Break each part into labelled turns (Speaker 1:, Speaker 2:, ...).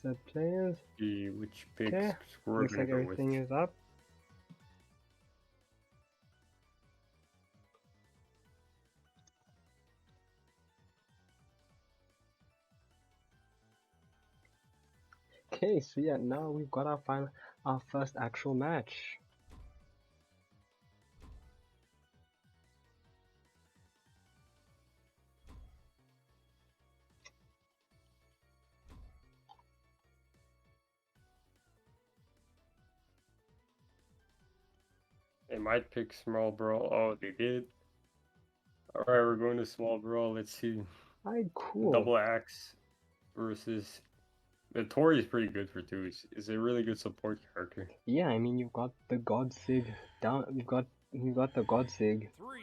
Speaker 1: set players.
Speaker 2: See which picks
Speaker 1: Okay,
Speaker 2: we're
Speaker 1: looks
Speaker 2: gonna
Speaker 1: like
Speaker 2: go
Speaker 1: everything
Speaker 2: with.
Speaker 1: is up. Okay, so yeah, now we've got our first actual match.
Speaker 2: They might pick small brawl. Oh, they did. Alright, we're going to small brawl. Let's see.
Speaker 1: Alright, cool.
Speaker 2: Double axe versus the Tori is pretty good for twos. Is a really good support character.
Speaker 1: Yeah, I mean you've got the God Sig down. You've got the God Sig.
Speaker 3: 3,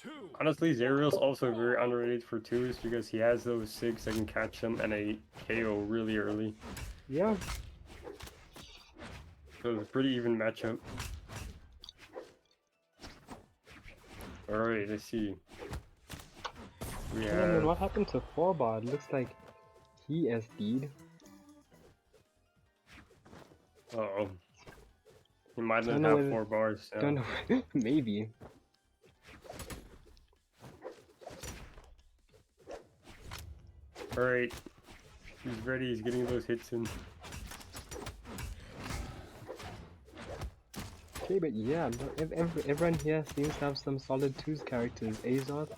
Speaker 3: 2.
Speaker 2: Honestly, Zerial's also very underrated for twos because he has those sigs that can catch them and a KO really early.
Speaker 1: Yeah.
Speaker 2: So it's a pretty even matchup. Alright, let's see. We
Speaker 1: And then
Speaker 2: have...
Speaker 1: what happened to Forbar? It looks like he SD'd.
Speaker 2: Uh-oh. He might not
Speaker 1: Don't know
Speaker 2: have
Speaker 1: whether-
Speaker 2: 4 bars.
Speaker 1: Don't know. Maybe.
Speaker 2: Alright. He's ready, he's getting those hits in.
Speaker 1: Okay, but yeah, everyone here seems to have some solid twos characters. Azoth,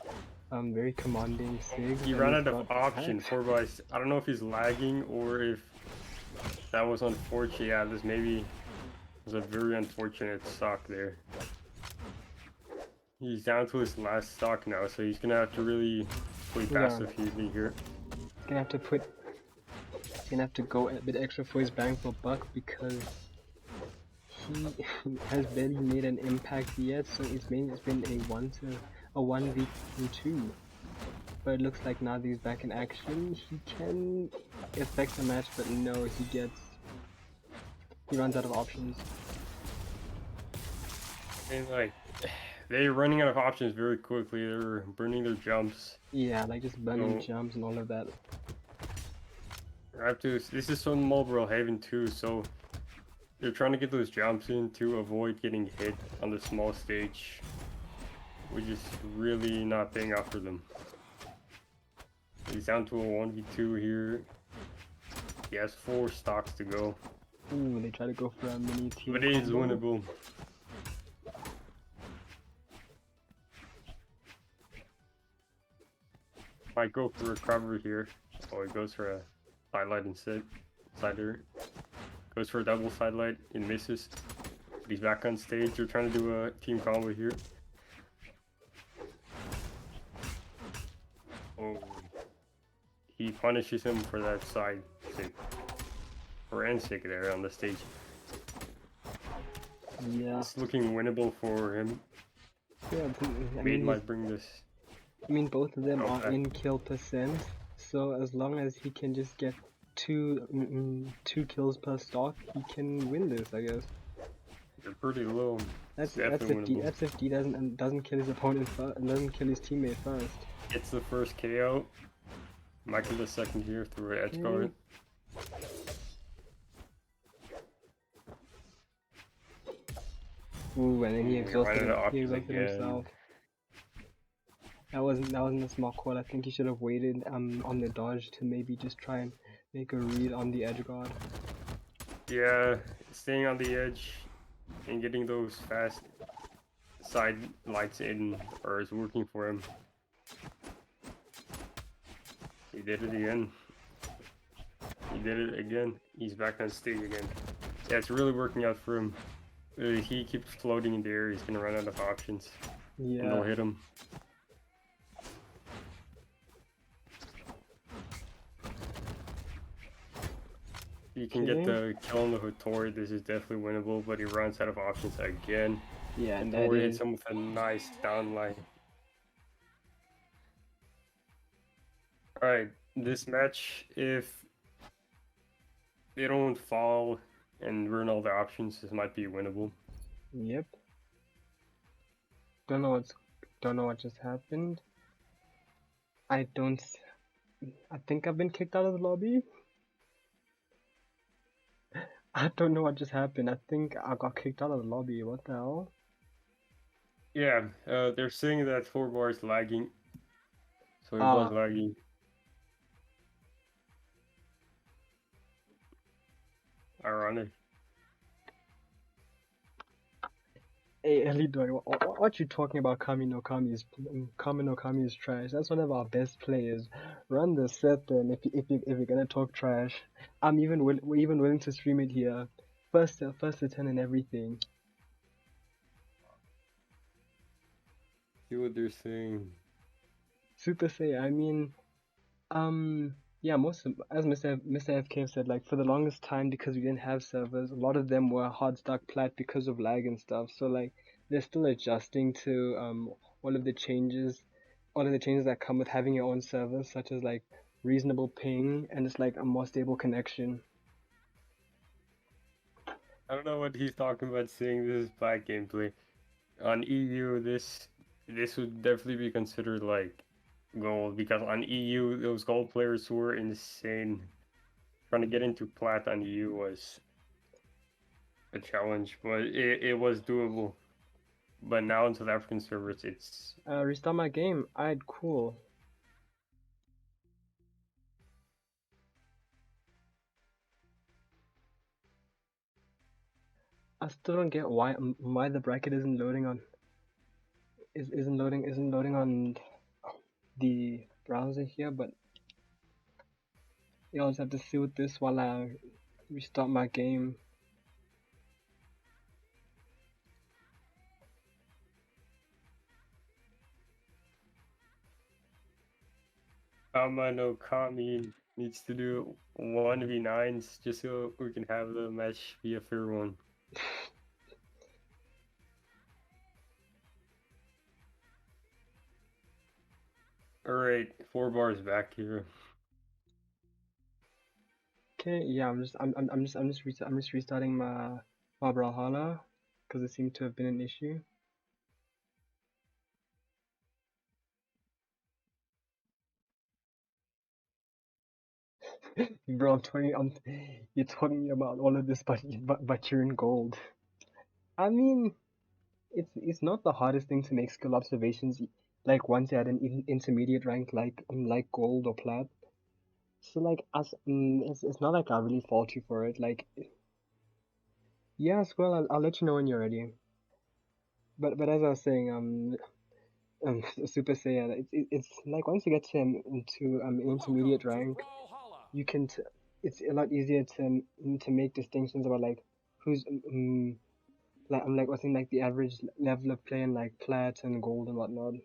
Speaker 1: very commanding Sig.
Speaker 2: He
Speaker 1: and
Speaker 2: ran
Speaker 1: he's
Speaker 2: out of
Speaker 1: got
Speaker 2: option.
Speaker 1: Axe.
Speaker 2: 4 bars. I don't know if he's lagging or if that was unfortunate. Yeah, this maybe was a very unfortunate stock there. He's down to his last stock now, so he's gonna have to really play passive here.
Speaker 1: He's gonna have to go a bit extra for his bang for buck because he has barely made an impact yet. So it's been a 1v2. But it looks like now that he's back in action, he can affect the match. But no, he runs out of options.
Speaker 2: And like, they're running out of options very quickly. They're burning their jumps.
Speaker 1: Yeah, like just burning jumps and all of that.
Speaker 2: I have to. This is some Marlboro Haven too, so they're trying to get those jumps in to avoid getting hit on the small stage, which is really not paying off for them. He's down to a 1v2 here. He has 4 stocks to go.
Speaker 1: Ooh, they try to go for a mini team.
Speaker 2: But it is
Speaker 1: combo.
Speaker 2: winnable. Might go for a cover here. Oh, he goes for a sidelight instead. Sider. Goes for a double sidelight. It misses. But he's back on stage. They're trying to do a team combo here. Oh. He punishes him for that side stick. Or end stick there on the stage.
Speaker 1: Yeah.
Speaker 2: It's looking winnable for him.
Speaker 1: Yeah, I
Speaker 2: Made
Speaker 1: mean,
Speaker 2: might bring this.
Speaker 1: I mean, both of them are
Speaker 2: Okay.
Speaker 1: in kill percent, so as long as he can just get two kills per stock, he can win this, I guess.
Speaker 2: They're pretty low.
Speaker 1: That's
Speaker 2: Definitely
Speaker 1: if D doesn't kill his opponent first and doesn't kill his teammate first.
Speaker 2: Gets the first KO. Might get the second here through an edge guard.
Speaker 1: Ooh, and then he exhausted
Speaker 2: options again.
Speaker 1: himself. That wasn't a smart call. I think he should have waited on the dodge to maybe just try and make a read on the edge guard.
Speaker 2: Yeah, staying on the edge and getting those fast side lights in is working for him. He did it again. He did it again. He's back on stage again. Yeah, it's really working out for him. He keeps floating in the air. He's gonna run out of options.
Speaker 1: Yeah.
Speaker 2: And they'll hit him. You can get the kill on the Hattori. This is definitely winnable, but he runs out of options again.
Speaker 1: Yeah, and
Speaker 2: Hattori hits him with a nice downline. Alright, this match, if they don't fall and ruin all their options, this might be winnable.
Speaker 1: Yep. Don't know what just happened. I think I've been kicked out of the lobby. I don't know what just happened. I think I got kicked out of the lobby. What the hell?
Speaker 2: Yeah, they're saying that 4 bar is lagging, so it was
Speaker 1: Ah,
Speaker 2: lagging. Ironic.
Speaker 1: hey, Elidoi, what you talking about? Kami no Kami is trash. That's one of our best players. Run the set then. If you're gonna talk trash, we're even willing to stream it here. First to 10 and everything.
Speaker 2: See what they're saying.
Speaker 1: Super say. I mean, yeah, as Mr. FK said, like for the longest time because we didn't have servers, a lot of them were hard stuck plat because of lag and stuff. So like they're still adjusting to all of the changes, all of the changes that come with having your own server, such as like reasonable ping and just like a more stable connection.
Speaker 2: I don't know what he's talking about saying this is bad gameplay. On EU, this would definitely be considered like gold because on EU those gold players were insane. Trying to get into plat on EU was a challenge, but it was doable. But now in South African servers, it's
Speaker 1: Restart my game. I'd cool. I still don't get why the bracket isn't loading on isn't loading on the browser here, but you'll just have to see with this while I restart my game.
Speaker 2: no Kami needs to do 1v9s just so we can have the match be a fair one. Alright, 4 bars back here.
Speaker 1: Okay, yeah, I'm just restarting my Brawlhalla because it seemed to have been an issue. Bro, you're talking about all of this, but you're in gold. I mean, it's not the hardest thing to make skill observations like once you're at an intermediate rank like gold or plat. So like it's not like I really fault you for it. Like yeah, Squirrel, I'll let you know when you're ready. But as I was saying, Super Saiyan, it's like once you get to into intermediate rank, you can it's a lot easier to make distinctions about like who's like I'm like what's in like the average level of play in like plat and gold and whatnot.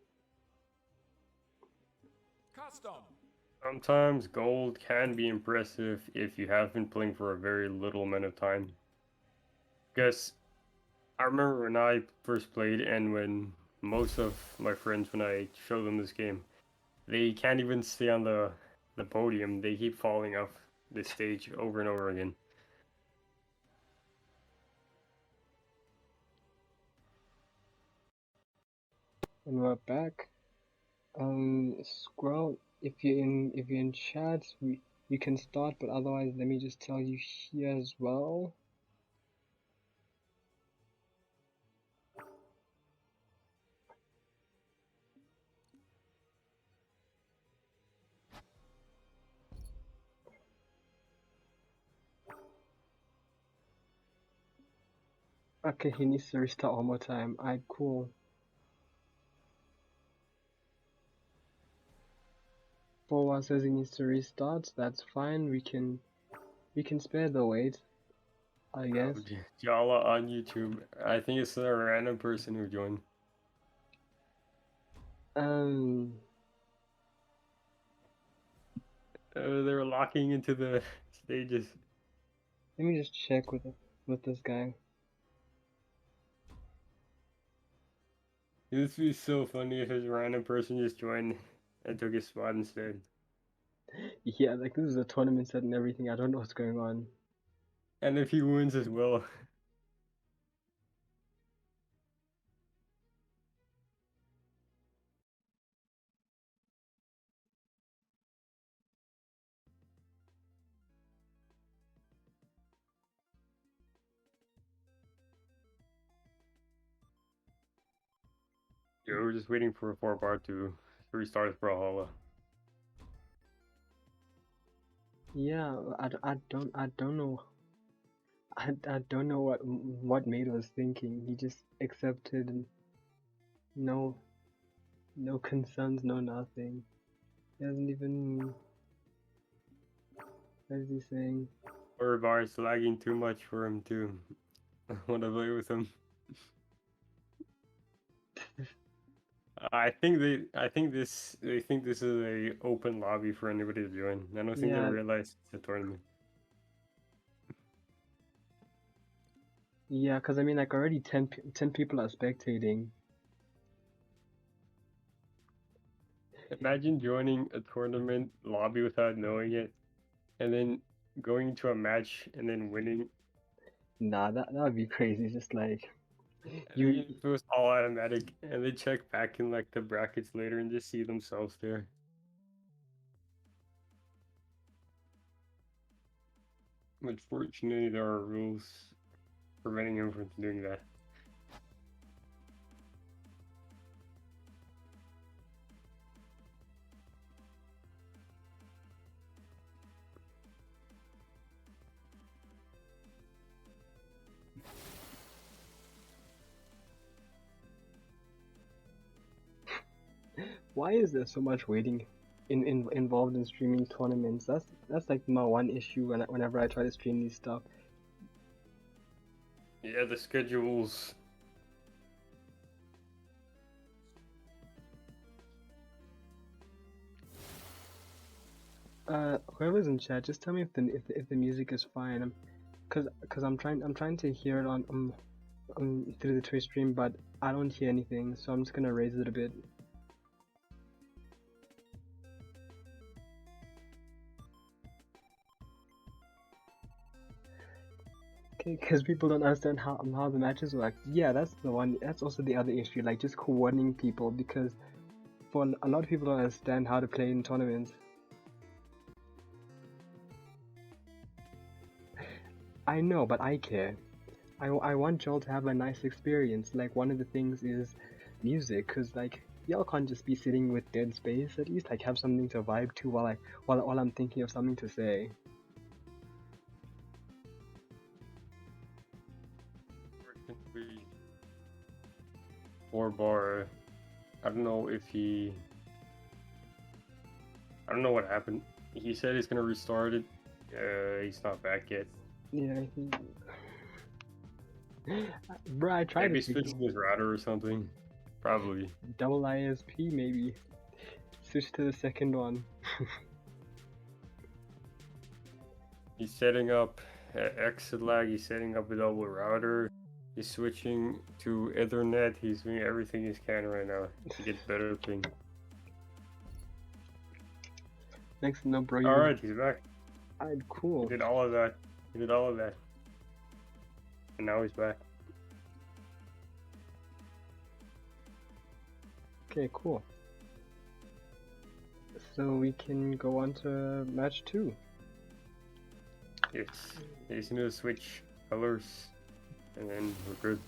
Speaker 2: Sometimes gold can be impressive if you have been playing for a very little amount of time. Because I remember when I first played and when most of my friends, when I show them this game, they can't even stay on the podium. They keep falling off the stage over and over again.
Speaker 1: And we're back. Squirrel, if you're in chat, we can start, but otherwise let me just tell you here as well. Okay, he needs to restart one more time. Alright, cool. Boa says he needs to restart. That's fine. We can spare the wait, I guess.
Speaker 2: Jala on YouTube. I think it's a random person who joined.
Speaker 1: Um,
Speaker 2: They were locking into the stages.
Speaker 1: let me just check with this guy.
Speaker 2: This would be so funny if this random person just joined and took his spot instead.
Speaker 1: Yeah, like this is a tournament set and everything. I don't know what's going on.
Speaker 2: And if he wins as well. Yeah, we're just waiting for 4-bar to restart his Brawlhalla.
Speaker 1: Yeah, I don't know. I don't know what Mate was thinking. He just accepted and no no concerns, no nothing. He hasn't even. What is he saying?
Speaker 2: 4-bar is lagging too much for him to want to play with him. I think they think this is a open lobby for anybody to join. I don't think they
Speaker 1: Yeah,
Speaker 2: realize it's a tournament.
Speaker 1: yeah, because I mean, like already 10 people are spectating.
Speaker 2: Imagine joining a tournament lobby without knowing it, and then going to a match and then winning.
Speaker 1: Nah, that would be crazy. Just like
Speaker 2: You
Speaker 1: you,
Speaker 2: it was all automatic, and they check back in like the brackets later and just see themselves there. Unfortunately, there are rules preventing him from doing that.
Speaker 1: why is there so much waiting involved in streaming tournaments? That's like my one issue whenever I try to stream these stuff.
Speaker 2: Yeah, the schedules.
Speaker 1: Whoever's in chat, just tell me if the music is fine. Cause I'm trying to hear it on through the Twitch stream, but I don't hear anything, so I'm just gonna raise it a bit. Okay, because people don't understand how the matches work. Yeah, that's the one. That's also the other issue, like just coordinating people, because for a lot of people don't understand how to play in tournaments. I know, but I care. I want y'all to have a nice experience. Like one of the things is music, cause like y'all can't just be sitting with dead space. At least like have something to vibe to while I'm thinking of something to say.
Speaker 2: Unfortunately, 4-bar. I don't know if he. I don't know what happened. He said he's gonna restart it. He's not back yet.
Speaker 1: Yeah, bro, I tried
Speaker 2: Maybe
Speaker 1: to
Speaker 2: switching his router or something. Probably.
Speaker 1: double ISP maybe. Switch to the second one.
Speaker 2: He's setting up exit lag. He's setting up a double router. He's switching to Ethernet. He's doing everything he can right now to get better ping.
Speaker 1: Next, no, bro.
Speaker 2: Alright, he's back.
Speaker 1: Alright, cool.
Speaker 2: He did all of that. He did all of that. And now he's back.
Speaker 1: Okay, cool. So we can go on to match 2.
Speaker 2: Yes. He just need to switch colors. And then we're good.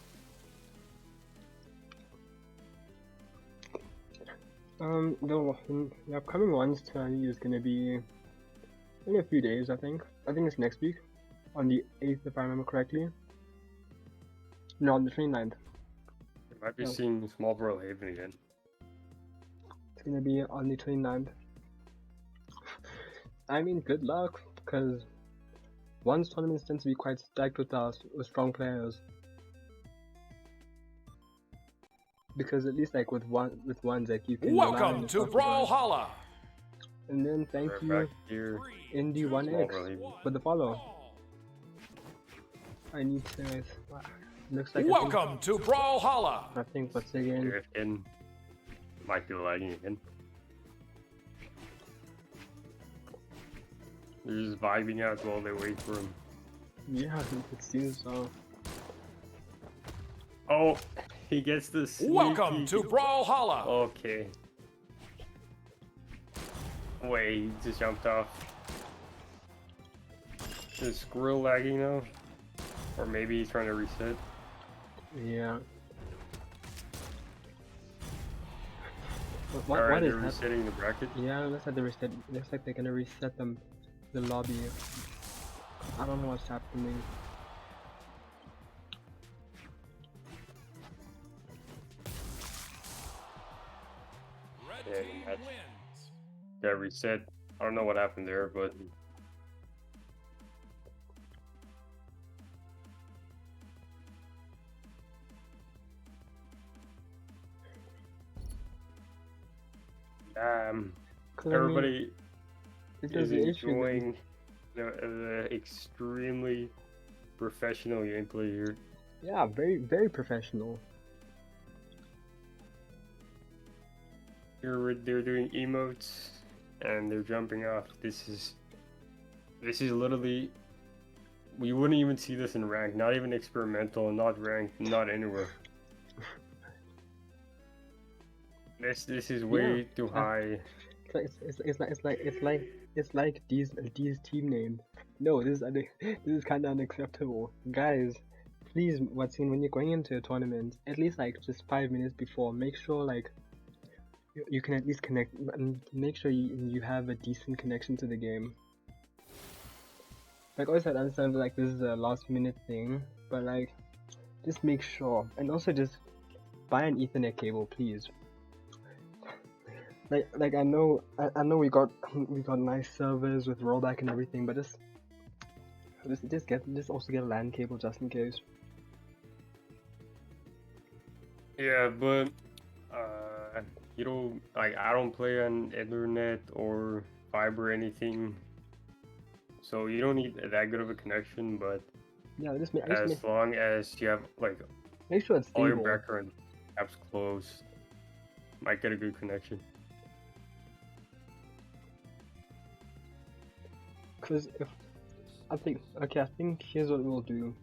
Speaker 2: The upcoming ones to is gonna be in a few days, I think. I think it's next week, on the 8th, if I remember correctly. No, on the 29th. We might be
Speaker 1: No.
Speaker 2: seeing Small Brawlhaven again.
Speaker 1: It's gonna be on the 29th. I mean, good luck, because one's tournaments tend to be quite stacked with strong players. Because at least like with ones like you can.
Speaker 3: Welcome to Brawlhalla.
Speaker 1: And then thank
Speaker 2: Right
Speaker 1: you,
Speaker 2: back here.
Speaker 1: Indy1X, for the follow. I need to. Looks like
Speaker 3: Welcome to Brawlhalla.
Speaker 1: I think once again.
Speaker 2: Drifting. Might be lagging again. They're just vibing out while they wait for him.
Speaker 1: Yeah, it seems so.
Speaker 2: Oh, he gets this.
Speaker 3: Welcome to Brawlhalla.
Speaker 2: Okay. Wait, he just jumped off. Is Squirrel lagging now? Or maybe he's trying to reset.
Speaker 1: Yeah. What
Speaker 2: Alright,
Speaker 1: is
Speaker 2: they're
Speaker 1: that?
Speaker 2: resetting the bracket.
Speaker 1: Yeah, looks like they reset. Looks like they're gonna reset them, the lobby. I don't know what's happening.
Speaker 3: Red
Speaker 2: Yeah,
Speaker 3: team
Speaker 2: that's-
Speaker 3: wins.
Speaker 2: Got reset. I don't know what happened there, but
Speaker 1: Cause
Speaker 2: everybody
Speaker 1: this
Speaker 2: is
Speaker 1: the issue.
Speaker 2: enjoying the extremely professional gameplay here.
Speaker 1: Yeah, very professional.
Speaker 2: Here they're doing emotes and they're jumping off. This is literally, we wouldn't even see this in ranked, not even experimental, not ranked, not anywhere. This is way too high.
Speaker 1: It's like these team names. No, this is kind of unacceptable, guys. Please, when you're going into a tournament, at least like just 5 minutes before, make sure like you can at least connect and make sure you have a decent connection to the game. Like always, I understand like this is a last minute thing, but like just make sure, and also just buy an Ethernet cable, please. Like I know we got nice servers with rollback and everything, but just also get a LAN cable just in case.
Speaker 2: Yeah, but you know, like I don't play on internet or fiber or anything, so you don't need that good of a connection. But
Speaker 1: Yeah,
Speaker 2: as long as you have like
Speaker 1: make sure it's
Speaker 2: all your
Speaker 1: stable.
Speaker 2: background apps closed, might get a good connection.
Speaker 1: Cause if I think here's what we'll do.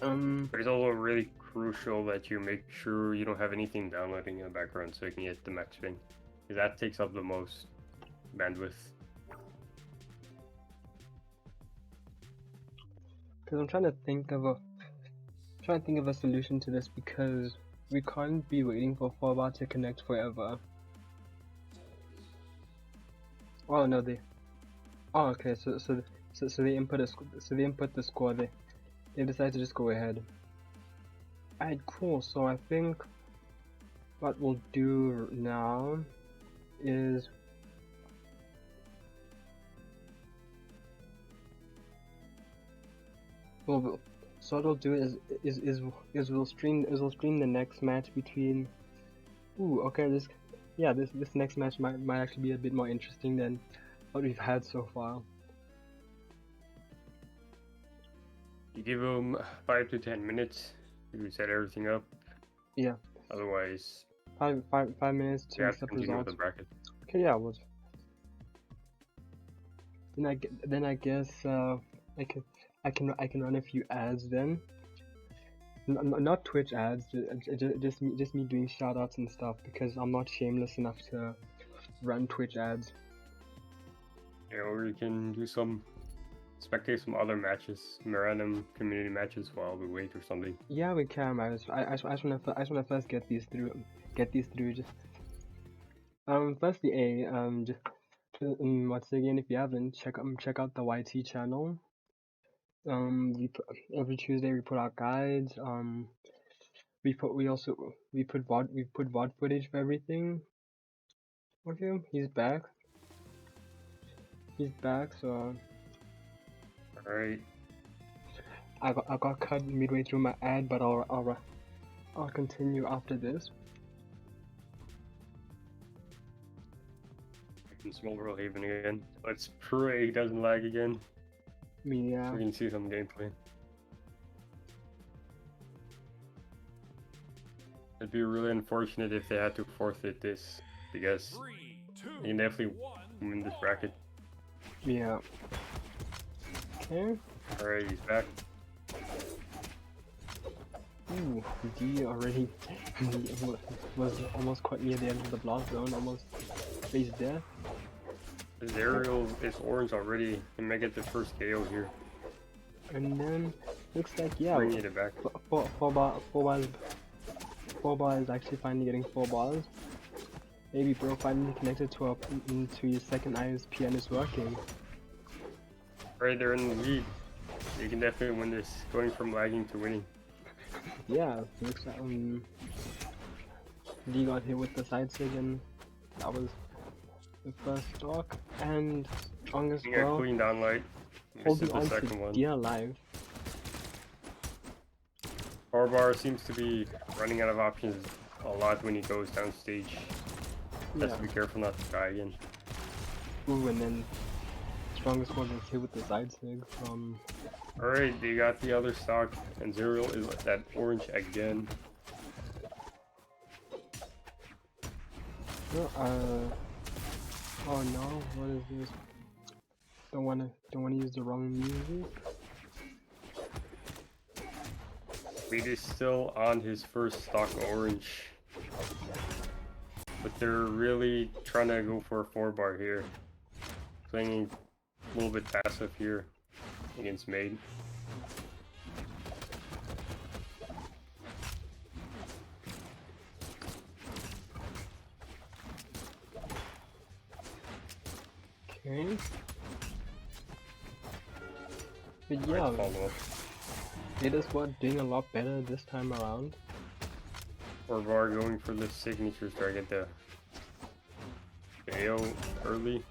Speaker 2: But it's also really crucial that you make sure you don't have anything downloading in the background so you can get the max ping, because that takes up the most bandwidth.
Speaker 1: Cause I'm trying to think of a solution to this, because we can't be waiting for 4bar to connect forever. Oh no, oh okay, so they input the score. They decided to just go ahead. Alright, cool. So I think what we'll do now is so what we'll do is we'll stream the next match between. Ooh, okay. This next match might actually be a bit more interesting than what we've had so far.
Speaker 2: You give them 5 to 10 minutes to set everything up.
Speaker 1: Yeah.
Speaker 2: Otherwise,
Speaker 1: 5 minutes to
Speaker 2: you have to
Speaker 1: accept
Speaker 2: continue with
Speaker 1: results.
Speaker 2: the bracket.
Speaker 1: Okay, yeah. Well, then I guess I can run a few ads then. Not Twitch ads, just me doing shoutouts and stuff, because I'm not shameless enough to run Twitch ads.
Speaker 2: Yeah, or you can do spectate some other matches, some random community matches while we wait or something.
Speaker 1: Yeah, we can. I just wanna first get these through. Just firstly, once again, if you haven't, check out the YT channel. Every Tuesday we put out guides. We put VOD footage for everything. Okay, he's back. So
Speaker 2: Alright.
Speaker 1: I got cut midway through my ad, but I'll continue after this.
Speaker 2: In Small World Haven again. Let's pray he doesn't lag again.
Speaker 1: Yeah.
Speaker 2: So we can see some gameplay. It'd be really unfortunate if they had to forfeit this, because
Speaker 3: 3, 2,
Speaker 2: you can definitely
Speaker 3: 1.
Speaker 2: win this bracket.
Speaker 1: Yeah. Okay.
Speaker 2: Alright, he's back.
Speaker 1: Ooh, D already was almost quite near the end of the block zone, almost faced death.
Speaker 2: His aerial is orange already, and may get the first KO here.
Speaker 1: And then looks like, yeah,
Speaker 2: Bringing it back.
Speaker 1: 4 bar is actually finally getting 4 bars. Maybe bro finally connected to your second ISP and it's working.
Speaker 2: Right, they're in the lead. You can definitely win this, going from lagging to winning.
Speaker 1: Yeah, looks like D got hit with the side sig and that was the first stock. And strongest
Speaker 2: He got
Speaker 1: girl
Speaker 2: cleaned on light.
Speaker 1: holding
Speaker 2: Misses the
Speaker 1: on
Speaker 2: second
Speaker 1: to
Speaker 2: one.
Speaker 1: D alive.
Speaker 2: Barbar seems to be running out of options a lot when he goes down stage. Has
Speaker 1: Yeah.
Speaker 2: to be careful not to die again.
Speaker 1: Ooh, and then strongest one gets hit with the side sig from.
Speaker 2: Alright, they got the other stock, and Zerial is that orange again.
Speaker 1: Oh no, what is this? Don't wanna use the wrong music.
Speaker 2: Reed is still on his first stock orange. But they're really trying to go for a 4-bar here. Playing a little bit passive here against Maid.
Speaker 1: Okay. But
Speaker 2: Nice
Speaker 1: yeah,
Speaker 2: follow-up.
Speaker 1: it is what doing a lot better this time around.
Speaker 2: 4-bar going for the signatures to get the AO early.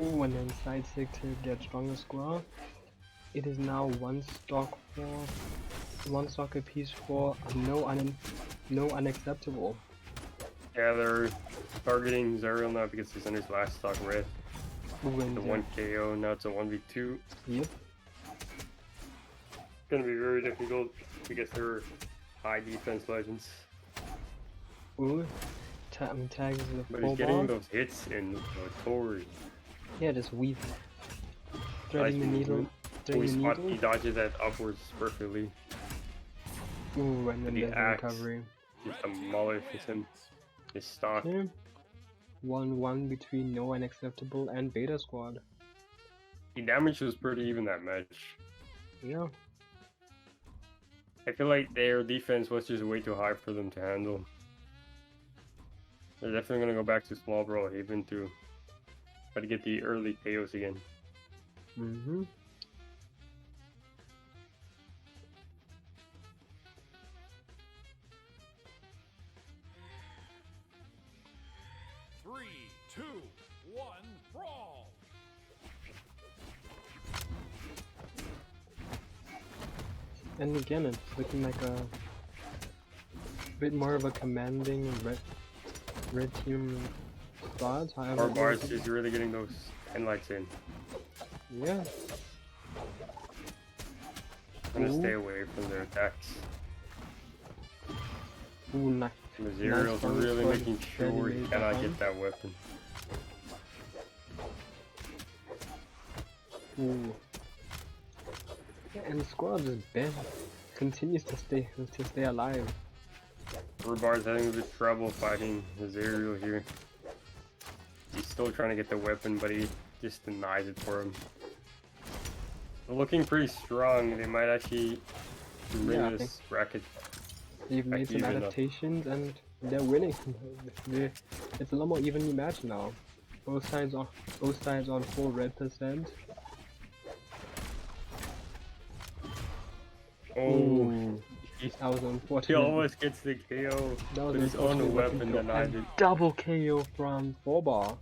Speaker 1: Ooh, and then side sig to get stronger square. It is now one stock apiece for no unacceptable.
Speaker 2: Yeah, they're targeting Zerial now because he's on his last stock red.
Speaker 1: Ooh, and
Speaker 2: The 1 KO, now it's a 1v2.
Speaker 1: Yep.
Speaker 2: Gonna be very difficult because they're high defense legends.
Speaker 1: Ooh, tags the
Speaker 2: But
Speaker 1: full
Speaker 2: he's getting
Speaker 1: bar.
Speaker 2: those hits in Tori.
Speaker 1: Yeah, just weave. Threading the
Speaker 2: Nice
Speaker 1: needle.
Speaker 2: movement.
Speaker 1: Threading the
Speaker 2: He
Speaker 1: needle.
Speaker 2: dodges that upwards perfectly.
Speaker 1: Ooh, and then
Speaker 2: the
Speaker 1: there's the
Speaker 2: axe.
Speaker 1: recovery.
Speaker 2: Just demolish him. His stock.
Speaker 1: Okay. 1-1 between no unacceptable and Beta Squad.
Speaker 2: The damage was pretty even that match.
Speaker 1: Yeah.
Speaker 2: I feel like their defense was just way too high for them to handle. They're definitely gonna go back to small Brawlhalla to try to get the early KOs again.
Speaker 1: Mm-hmm.
Speaker 3: Three, two, one, brawl.
Speaker 1: And again, it's looking like a bit more of a commanding red team squad. However,
Speaker 2: Barbars is really getting those highlights in.
Speaker 1: yeah.
Speaker 2: I'm gonna
Speaker 1: Ooh.
Speaker 2: stay away from their attacks.
Speaker 1: Ooh, nice.
Speaker 2: The Zerials are
Speaker 1: Nice
Speaker 2: really
Speaker 1: one.
Speaker 2: making sure
Speaker 1: Ready
Speaker 2: he
Speaker 1: made
Speaker 2: cannot
Speaker 1: that
Speaker 2: get that weapon.
Speaker 1: Ooh. Yeah, and the squad just continues to stay alive.
Speaker 2: Barbar's having a bit of trouble fighting the Zerial here. He's still trying to get the weapon, but he just denies it for him. They're looking pretty strong. They might actually bring
Speaker 1: Yeah, I
Speaker 2: this bracket.
Speaker 1: They've made some
Speaker 2: even up.
Speaker 1: adaptations and they're winning. It's a lot more evenly matched now. Both sides on full red %.
Speaker 2: Oh,
Speaker 1: Ooh,
Speaker 2: he,
Speaker 1: that was
Speaker 2: he
Speaker 1: unfortunate.
Speaker 2: almost gets the KO,
Speaker 1: That was
Speaker 2: but his
Speaker 1: unfortunate
Speaker 2: own weapon
Speaker 1: kill.
Speaker 2: denied
Speaker 1: And
Speaker 2: it.
Speaker 1: double KO from 4-bar.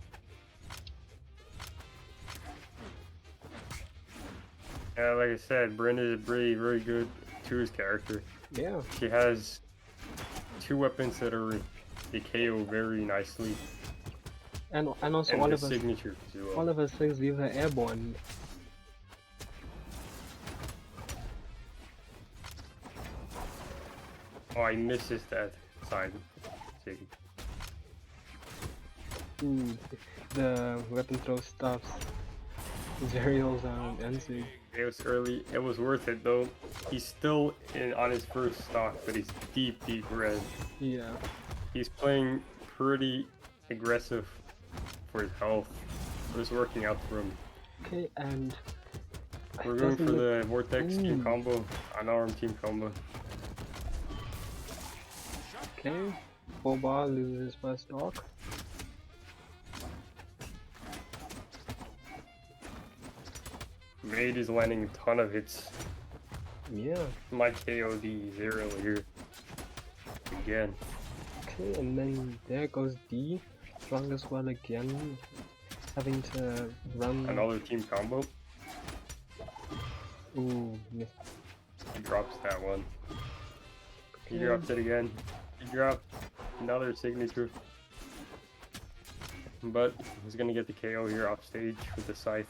Speaker 2: Yeah, like I said, Brenda is very, very good to his character.
Speaker 1: Yeah.
Speaker 2: She has 2 weapons that are they KO very nicely,
Speaker 1: And also
Speaker 2: and
Speaker 1: all
Speaker 2: the
Speaker 1: of us
Speaker 2: signature as well.
Speaker 1: all of us things leave her airborne.
Speaker 2: Oh, he misses that side. Sig.
Speaker 1: Ooh, the weapon throw stops Zerial's NC.
Speaker 2: It was early. It was worth it though. He's still on his first stock, but he's deep, deep red.
Speaker 1: Yeah.
Speaker 2: He's playing pretty aggressive for his health. It was working out for him.
Speaker 1: Okay, and
Speaker 2: We're going for
Speaker 1: doesn't look-
Speaker 2: the Vortex team
Speaker 1: Ooh.
Speaker 2: combo, unarmed team combo.
Speaker 1: Okay, 4-bar loses his first stock.
Speaker 2: Made is landing a ton of hits.
Speaker 1: Yeah.
Speaker 2: My KOD 0 here. Again.
Speaker 1: Okay, and then there goes D. Strongest one again. Having to run.
Speaker 2: Another team combo.
Speaker 1: Ooh, missed.
Speaker 2: He drops that one. He
Speaker 1: Okay.
Speaker 2: drops it again. He dropped another signature. But he's gonna get the KO here off stage with the scythe.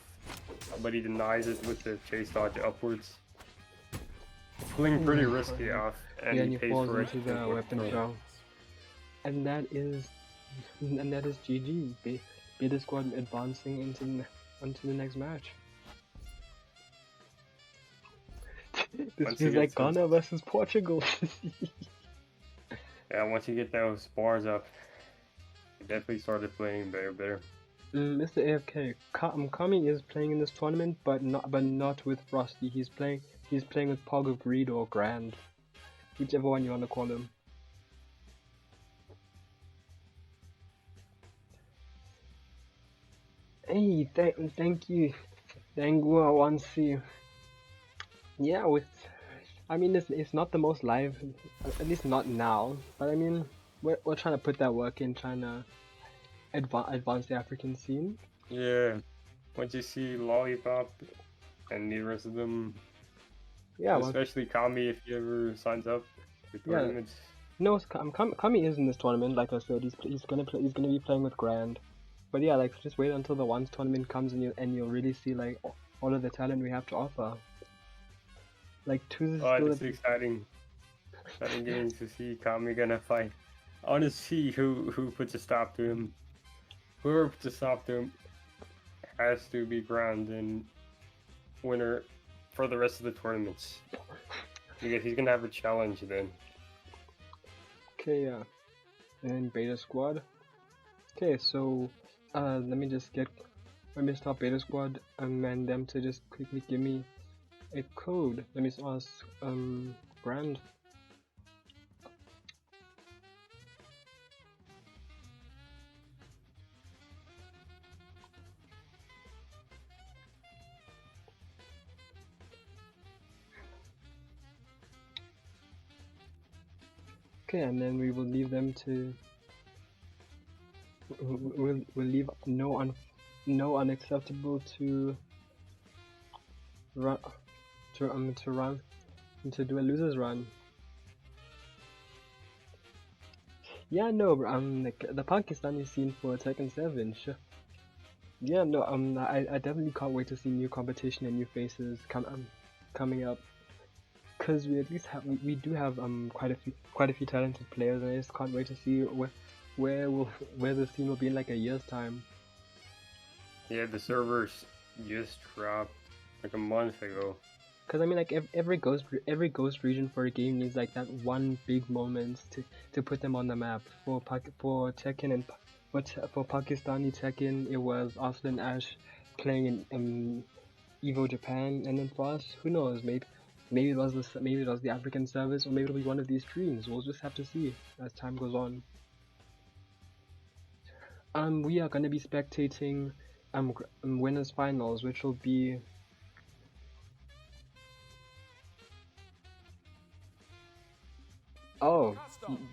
Speaker 2: But he denies it with the chase dodge upwards. Pulling pretty risky off, and
Speaker 1: yeah,
Speaker 2: he
Speaker 1: and he
Speaker 2: pays
Speaker 1: falls
Speaker 2: for it.
Speaker 1: into the weapon throw. And that is GG. Beta Squad advancing into the next match. This
Speaker 2: Once he
Speaker 1: feels like
Speaker 2: gets those-
Speaker 1: Ghana versus Portugal.
Speaker 2: Yeah, once you get those bars up, he definitely started playing better.
Speaker 1: Mr. AFK, Kami is playing in this tournament, but not with Frosty. He's playing with Pog of Greed or Grand, whichever one you want to call him. Hey, thank you, Dangua Wansi. Yeah, I mean it's not the most live, at least not now. But I mean we're trying to put that work in, trying to advance the African scene.
Speaker 2: Yeah, once you see Lollipop and the rest of them,
Speaker 1: Yeah,
Speaker 2: especially Kami if he ever signs up for tournaments.
Speaker 1: No, Kami is in this tournament. Like I said, he's gonna be playing with Grand. But yeah, like just wait until the Ones tournament comes and you'll really see like all of the talent we have to offer. Like two is still
Speaker 2: It's exciting games to see Kami gonna fight. I want to see who puts a stop to him. Whoever puts a stop to him has to be Grand and winner for the rest of the tournaments. Because he's gonna have a challenge then.
Speaker 1: Okay, yeah. And then Beta Squad. Okay, so let me stop Beta Squad and them to just quickly give me a code. Let me ask Grand. Okay, and then we will leave them to. We'll leave no unacceptable to run to do a losers run. Yeah, no, the Pakistani scene for Tekken 7, sure. Yeah, no, I definitely can't wait to see new competition and new faces coming up. Cause we at least do have quite a few talented players, and I just can't wait to see where the scene will be in like a year's time.
Speaker 2: Yeah, the servers just dropped like a month ago.
Speaker 1: Cause I mean, like every ghost region for a game needs like that one big moment to put them on the map. For Tekken and for Pakistani Tekken, it was Arslan Ash playing in Evo Japan, and then for us, who knows? Maybe it was the African service, or maybe it'll be one of these streams. We'll just have to see as time goes on. We are gonna be spectating winners finals, which will be. Oh,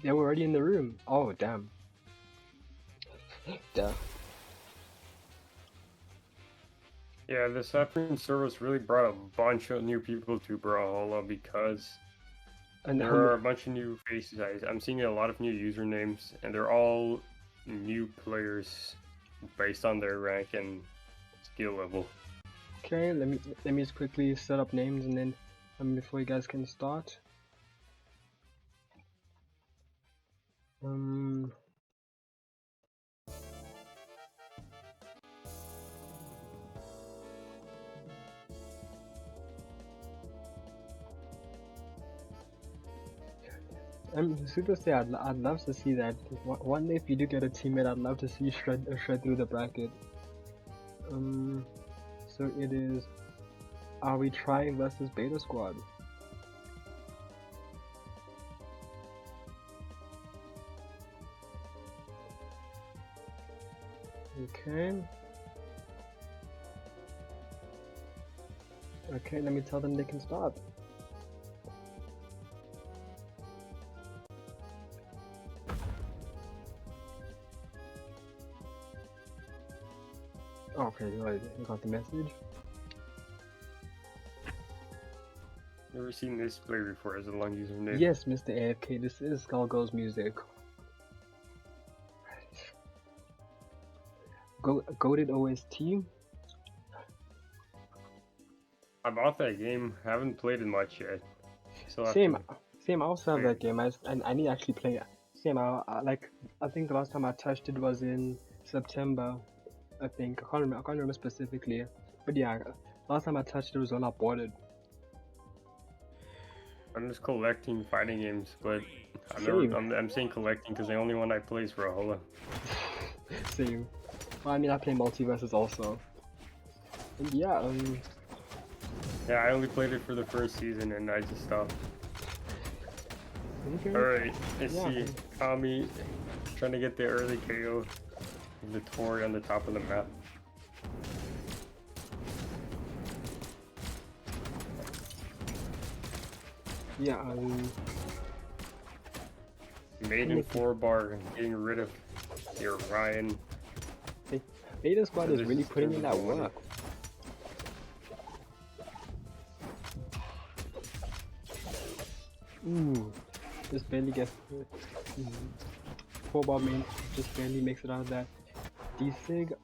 Speaker 1: they were already in the room. Oh, damn. Duh.
Speaker 2: Yeah, this African service really brought a bunch of new people to Brawlhalla because there are a bunch of new faces. I'm seeing a lot of new usernames, and they're all new players based on their rank and skill level.
Speaker 1: Okay, let me just quickly set up names, and then before you guys can start. Super say I'd love to see that. One day if you do get a teammate, I'd love to see you shred through the bracket. So it is. Are we trying versus Beta Squad? Okay. Okay, let me tell them they can stop. Okay, you got the message?
Speaker 2: Never seen this play before as a long username.
Speaker 1: Yes, Mr. AFK, this is Galgo's music. Goated OST?
Speaker 2: I bought that game. I haven't played it much yet.
Speaker 1: Same, I also have that game. I need to actually play it. Same, I think the last time I touched it was in September. I think I can't remember specifically, but yeah, last time I touched it was when I bought it.
Speaker 2: I'm just collecting fighting games, but I'm saying collecting because the only one I play is Brawlhalla.
Speaker 1: Same. Well, I mean, I play multiverses also. And yeah,
Speaker 2: Yeah, I only played it for the first season and I just stopped.
Speaker 1: okay.
Speaker 2: Alright, let's see. Kami trying to get the early KO of the Tori on the top of the map.
Speaker 1: Yeah,
Speaker 2: Maiden 4-bar and getting rid of the Orion.
Speaker 1: Beta Squad is really putting in that work. Ooh, just barely gets 4-bar main, just barely makes it out of that. D-Sig,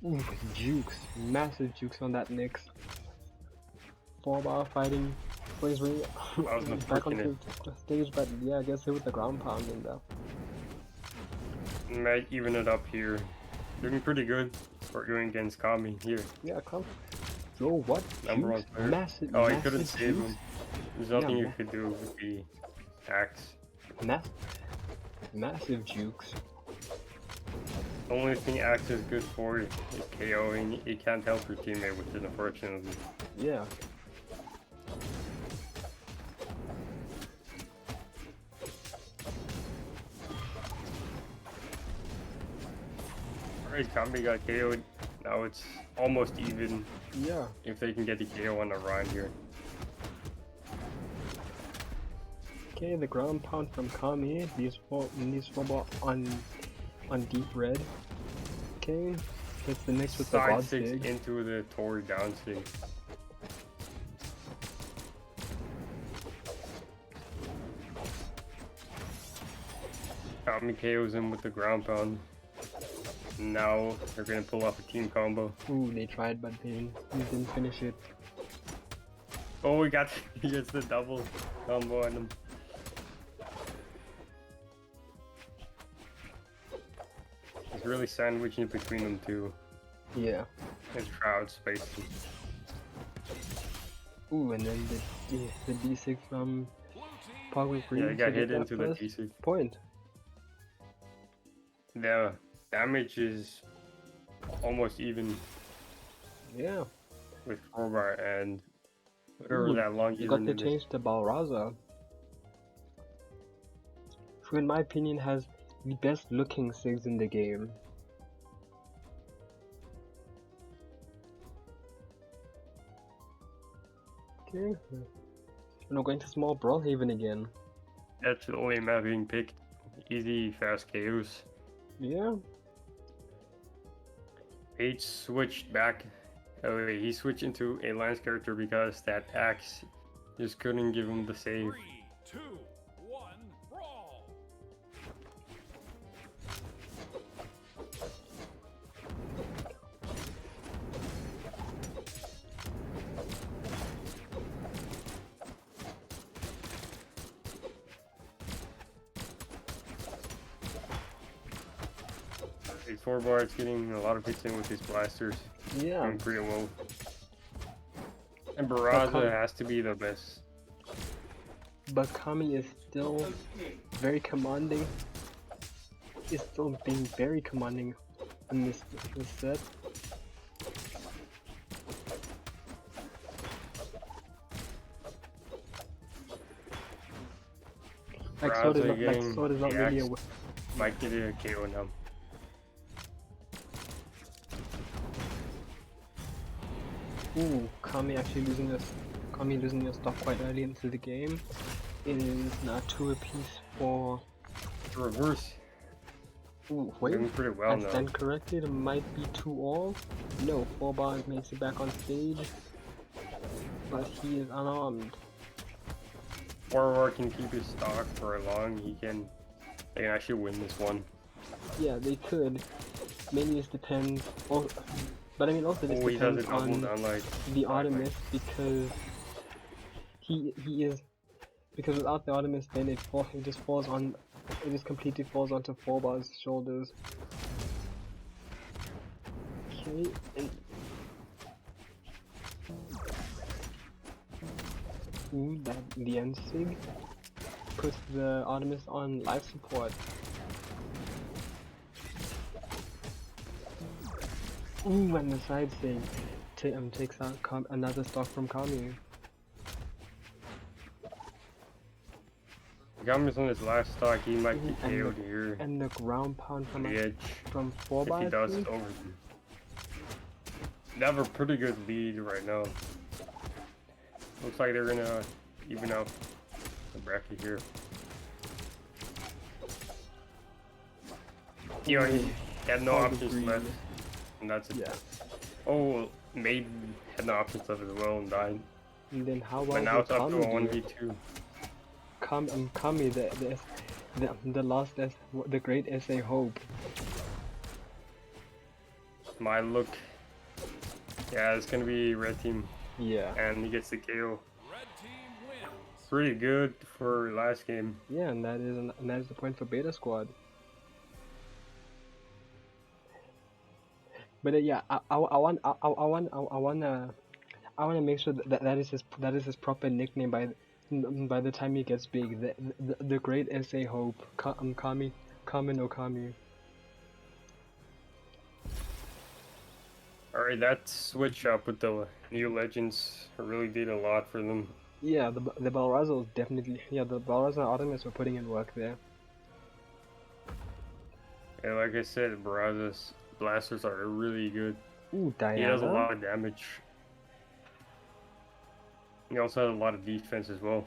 Speaker 1: ooh, jukes, massive jukes on that Nyx. 4-bar fighting, plays way back onto the stage, but yeah, I guess hit with the ground pound in there.
Speaker 2: Might even it up here. Doing pretty good for going against Kami here.
Speaker 1: Yeah, come. Yo, what?
Speaker 2: Number one
Speaker 1: Jukes?
Speaker 2: player.
Speaker 1: Massive,
Speaker 2: Oh, he
Speaker 1: massive
Speaker 2: couldn't save
Speaker 1: jukes?
Speaker 2: him. There's nothing
Speaker 1: Yeah,
Speaker 2: you could do with the axe.
Speaker 1: Massive jukes.
Speaker 2: The only thing axe is good for is KOing. You can't help your teammate with it, unfortunately.
Speaker 1: Yeah.
Speaker 2: Alright, Kami got KO'd. Now it's almost even
Speaker 1: Yeah.
Speaker 2: if they can get the KO on the Ryan here.
Speaker 1: Okay, the ground pound from Kami. These four on deep red. Okay, gets the next with the
Speaker 2: Side
Speaker 1: god
Speaker 2: six
Speaker 1: sig.
Speaker 2: into the Tori down sig. Kami KOs him with the ground pound. Now they're gonna pull off a team combo.
Speaker 1: Ooh, they tried, but he didn't finish it.
Speaker 2: Oh, he gets the double combo on him. He's really sandwiching between them two.
Speaker 1: Yeah.
Speaker 2: His crowd spaced him.
Speaker 1: Ooh, and then the D6 from Power Green.
Speaker 2: Yeah, he got
Speaker 1: to
Speaker 2: hit
Speaker 1: get
Speaker 2: into
Speaker 1: that
Speaker 2: the
Speaker 1: first
Speaker 2: DC.
Speaker 1: point.
Speaker 2: The damage is almost even
Speaker 1: Yeah.
Speaker 2: with 4-bar and whatever
Speaker 1: Ooh,
Speaker 2: that long
Speaker 1: you got to
Speaker 2: username is.
Speaker 1: change to Balraza, who in my opinion has the best looking SIGs in the game. Okay, and we're going to small Brawlhaven again.
Speaker 2: That's the only map being picked. Easy, fast KOs.
Speaker 1: Yeah.
Speaker 2: H switched back. Oh wait, he switched into a Lance character because that axe just couldn't give him the save.
Speaker 3: 3, 2, 1, brawl!
Speaker 2: A 4-bar is getting a lot of hits in with his blasters.
Speaker 1: Yeah.
Speaker 2: Doing pretty well. And Barraza has to be the best.
Speaker 1: But Kami is still very commanding. Is still being very commanding in this set. Like Sword is not really a
Speaker 2: might get a KO now.
Speaker 1: Ooh, Kami actually losing your stock quite early into the game. It is now 2 apiece for.
Speaker 2: The reverse.
Speaker 1: Ooh, wait.
Speaker 2: Doing pretty well
Speaker 1: I
Speaker 2: now.
Speaker 1: stand corrected. It might be 2-all. No, 4 bars makes it back on stage, but he is unarmed.
Speaker 2: Forward can keep his stock for long. They can actually win this one.
Speaker 1: Yeah, they could. Mainly just depends. But I mean, also this
Speaker 2: Oh, he does
Speaker 1: depends
Speaker 2: it double
Speaker 1: on
Speaker 2: down like
Speaker 1: the Artemis because he is because without the Artemis, then it just completely falls onto 4 bars shoulders. Okay. Ooh, the end sig puts the Artemis on life support. Ooh, and the side sig takes out another stock from Kami.
Speaker 2: Gami's on his last stock. He might be
Speaker 1: And
Speaker 2: KO'd here
Speaker 1: and the ground pound
Speaker 2: on the edge.
Speaker 1: from 4
Speaker 2: If he
Speaker 1: bars.
Speaker 2: does, it's over. They have a pretty good lead right now. Looks like they're gonna even out the bracket here. You know, he had no options left, and that's it.
Speaker 1: Yeah.
Speaker 2: Oh, maybe had no options left as well and died.
Speaker 1: And then how
Speaker 2: But
Speaker 1: well
Speaker 2: now
Speaker 1: did
Speaker 2: it's up to a
Speaker 1: Kami do?
Speaker 2: 1v2.
Speaker 1: Kami, the last the great SA Hope.
Speaker 2: My look. Yeah, it's gonna be red team,
Speaker 1: Yeah.
Speaker 2: and he gets the KO.
Speaker 3: Red team wins.
Speaker 2: Pretty good for last game.
Speaker 1: Yeah, and that is the point for Beta Squad. But yeah, I wanna make sure that is his proper nickname by the time he gets big. The great SA Hope, Kami no Kami.
Speaker 2: Alright, that switch up with the new legends really did a lot for them.
Speaker 1: Yeah, the Balrazos definitely. Yeah, the Balrazos and Artemis were putting in work there.
Speaker 2: And like I said, Brazos blasters are really good.
Speaker 1: Ooh, Diana.
Speaker 2: He does a lot of damage. He also has a lot of defense as well.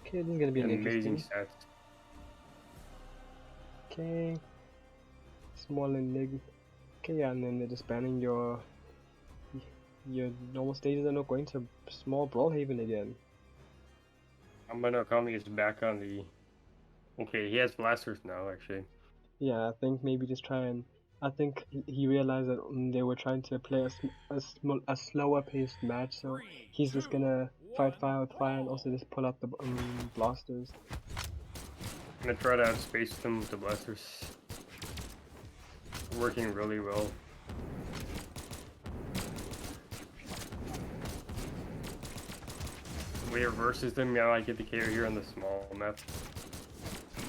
Speaker 1: Okay, this is gonna be an
Speaker 2: Amazing
Speaker 1: interesting.
Speaker 2: stats.
Speaker 1: Okay. Small and leg. Okay, yeah, and then they're just banning your normal stages are not going to small Brawlhaven again.
Speaker 2: Kami is back on the. Okay, he has blasters now actually.
Speaker 1: Yeah, I think maybe just try and. I think he realized that they were trying to play a slower paced match, so he's just gonna fight fire with fire and also just pull out the blasters.
Speaker 2: I'm gonna try to outspace them with the blasters. Working really well. We reverses them, yeah, I get the KO here on the small map.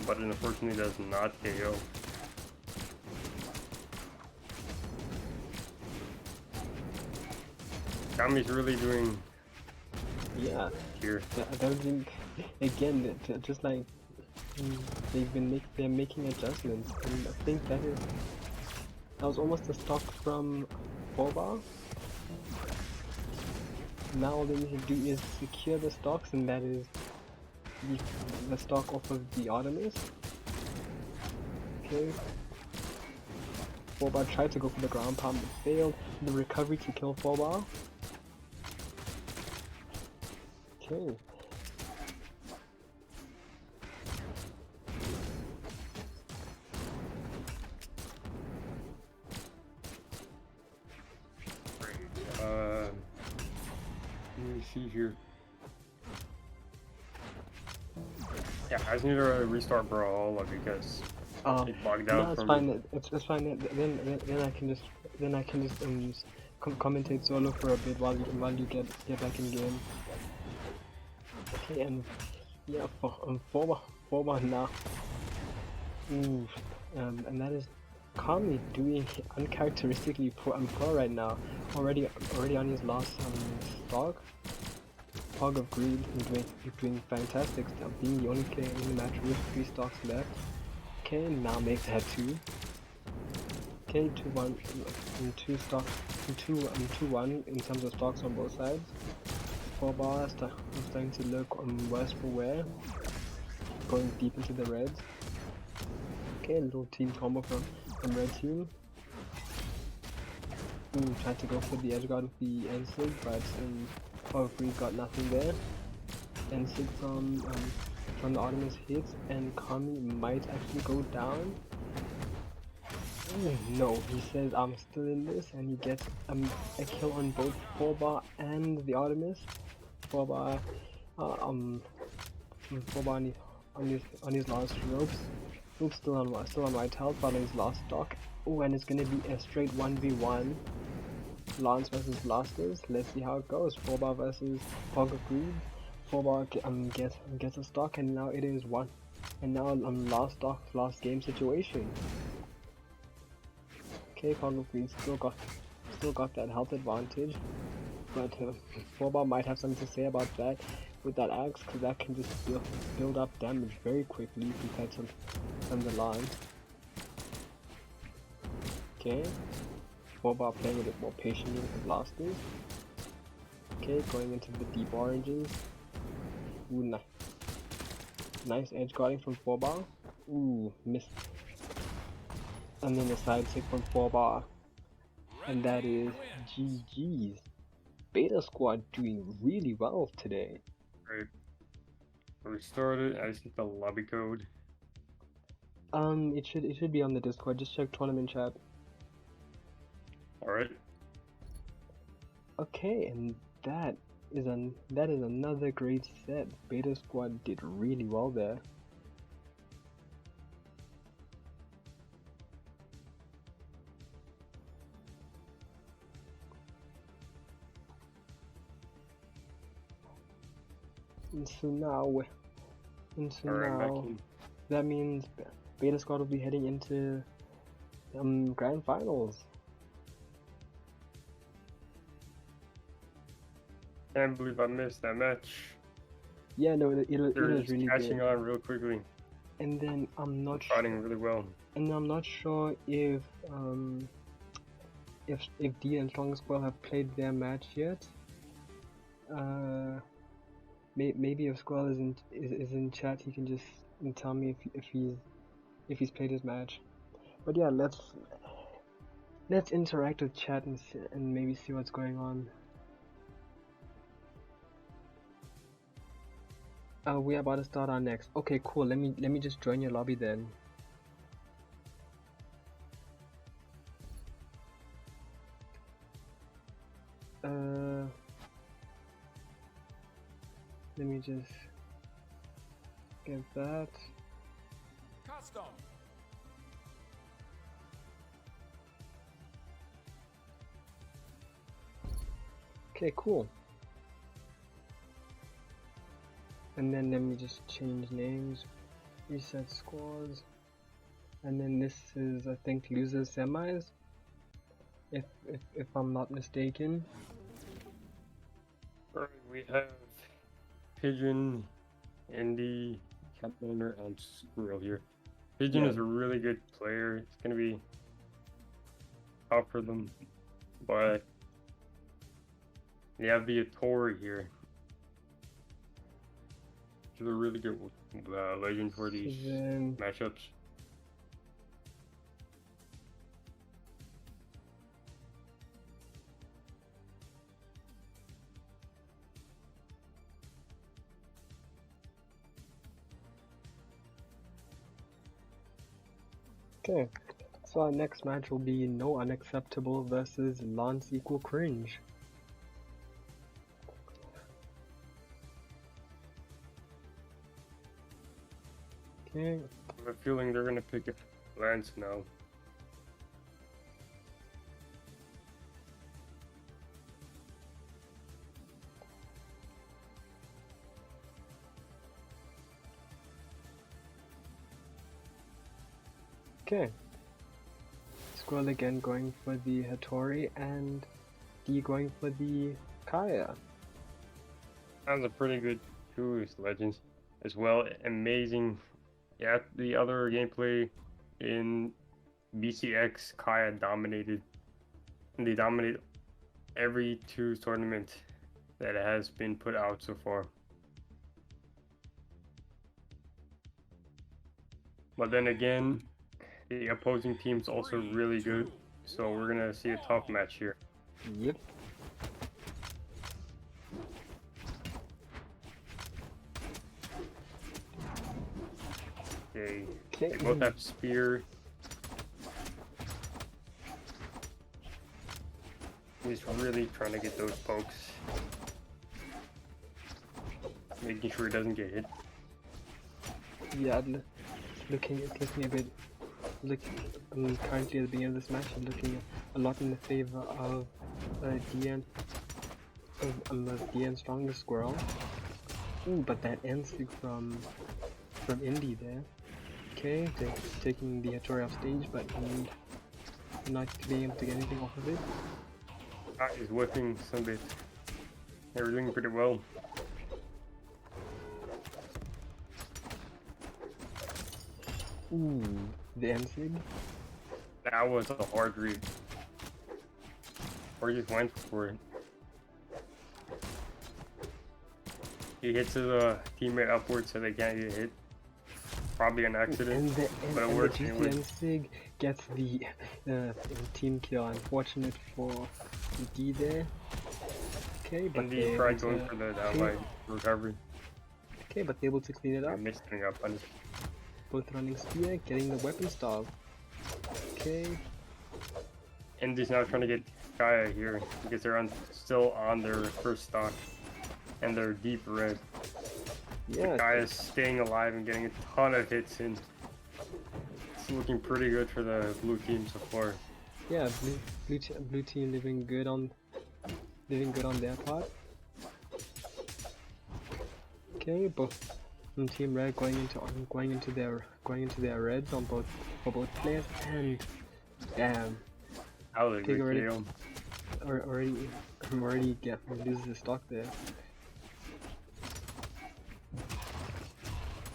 Speaker 2: But it unfortunately does not KO. Kami's really doing
Speaker 1: Yeah,
Speaker 2: here.
Speaker 1: I don't think again just like they're making adjustments, and I think that was almost a stock from 4-bar. Now all they need to do is secure the stocks, and that is the stock off of the Artemis. Okay. 4-bar tried to go for the ground pound but failed. The recovery to kill 4-bar. Okay.
Speaker 2: Let me see here. Yeah, I just need to restart Brawlhalla because it bogged out
Speaker 1: no, it's
Speaker 2: for
Speaker 1: fine.
Speaker 2: me.
Speaker 1: It's fine. Then I can just commentate solo for a bit while you get back in game. Okay, and yeah, forward now. Ooh, and that is Kami doing uncharacteristically poor right now. Already on his last stock. Fog of Greed doing fantastic stuff, being the only player in the match with 3 stocks left. Okay, now makes head 2. Okay, 2-1 in two stock, in 2-1 in terms of stocks on both sides. 4-bar is starting to look worse for wear, going deep into the reds. Okay, a little team combo from red team. Tried to go for the edge guard with the N-Sig, but Power-Freeze got nothing there. N-Sig from the Artemis hits, and Kami might actually go down. No, he says I'm still in this, and he gets a kill on both 4-bar and the Artemis. 4-bar, 4-bar on his last ropes. Oops, still on white health, but on his last stock. Oh, and it's gonna be a straight 1v1. Lance versus Blasters. Let's see how it goes. 4-bar versus Fog of Greed. 4-bar gets a stock, and now it is one. And now last stock, last game situation. Okay, Fog of Greed still got that health advantage, but 4-bar might have something to say about that with that axe, because that can just build up damage very quickly compared to the Lance. Okay. 4-bar playing a bit more patiently with the blasters. Okay, going into the deep oranges. Ooh, nice edge guarding from 4-bar. Ooh, missed. And then the side stick from 4-bar. And that is GG's. Beta Squad doing really well today.
Speaker 2: Right. We started. I just hit the lobby code.
Speaker 1: It should be on the Discord. Just check tournament chat.
Speaker 2: Alright.
Speaker 1: Okay, and that is another great set. Beta Squad did really well there. And so now, that means Beta Squad will be heading into grand finals.
Speaker 2: Can't believe I missed that match.
Speaker 1: Yeah, no, it
Speaker 2: They're
Speaker 1: was
Speaker 2: just
Speaker 1: really
Speaker 2: catching
Speaker 1: good.
Speaker 2: on real quickly.
Speaker 1: And then I'm not
Speaker 2: Fighting really well.
Speaker 1: And I'm not sure if D and Strong Squall have played their match yet. Maybe if Squall is in chat, he can just tell me if he's played his match. But yeah, let's interact with chat and maybe see what's going on. We're about to start our next. Okay, cool. Let me just join your lobby then. Let me just get that.
Speaker 3: Custom.
Speaker 1: Okay, cool. And then let me just change names, reset squads, and then this is, I think, losers semis, if I'm not mistaken.
Speaker 2: Alright, we have Pigeon, Andy, Catliner, and Squirrel here. Pigeon is a really good player. It's gonna be tough for them, but you have the Tori here. She's a really good legend for these matchups.
Speaker 1: Okay, so our next match will be No Unacceptable versus Lance Equal Cringe. Okay.
Speaker 2: I have a feeling they're gonna pick Lance now.
Speaker 1: Okay. Squirrel again going for the Hattori and D going for the Kaya.
Speaker 2: That was a pretty good two legends as well. Amazing. Yeah, the other gameplay in BCX Kaya dominated, and they dominate every 2 tournament that has been put out so far. But then again, the opposing team's also really good, so we're gonna see a tough match here.
Speaker 1: Yep.
Speaker 2: Okay,
Speaker 1: Okay.
Speaker 2: they both have spear. He's really trying to get those pokes, making sure he doesn't get hit.
Speaker 1: Yeah, it's looking a bit. Currently at the beginning of this match, it's looking a lot in the favor of DN. DN strongest squirrel. Ooh, but that ends from Indy there. Okay, they're taking the Hattori off stage, but not being able to get anything off of it.
Speaker 2: He's whipping some bit. They were doing pretty well.
Speaker 1: Ooh, the NSIG.
Speaker 2: That was a hard read. Or he just went for it. He hits his teammate upwards so they can't get hit. Probably an accident, but it works
Speaker 1: the
Speaker 2: anyway.
Speaker 1: NSIG gets the team kill. Unfortunate for D there. Okay, but
Speaker 2: And he
Speaker 1: they're
Speaker 2: tried
Speaker 1: able
Speaker 2: going
Speaker 1: to
Speaker 2: for the
Speaker 1: clean-
Speaker 2: downline recovery.
Speaker 1: Okay, but they're able to clean it
Speaker 2: They're
Speaker 1: up.
Speaker 2: missing up on it.
Speaker 1: Both running spear, getting the weapon stop. Okay.
Speaker 2: And he's now trying to get Kaya here because they're still on their first stock. And they're deep red.
Speaker 1: Yeah.
Speaker 2: Kaya's staying alive and getting a ton of hits in. It's looking pretty good for the blue team so far.
Speaker 1: Yeah, blue team living good on their part. Okay, both Team Red going into their reds on for both players, and damn,
Speaker 2: That was a
Speaker 1: Pig
Speaker 2: good kill.
Speaker 1: already loses the stock there.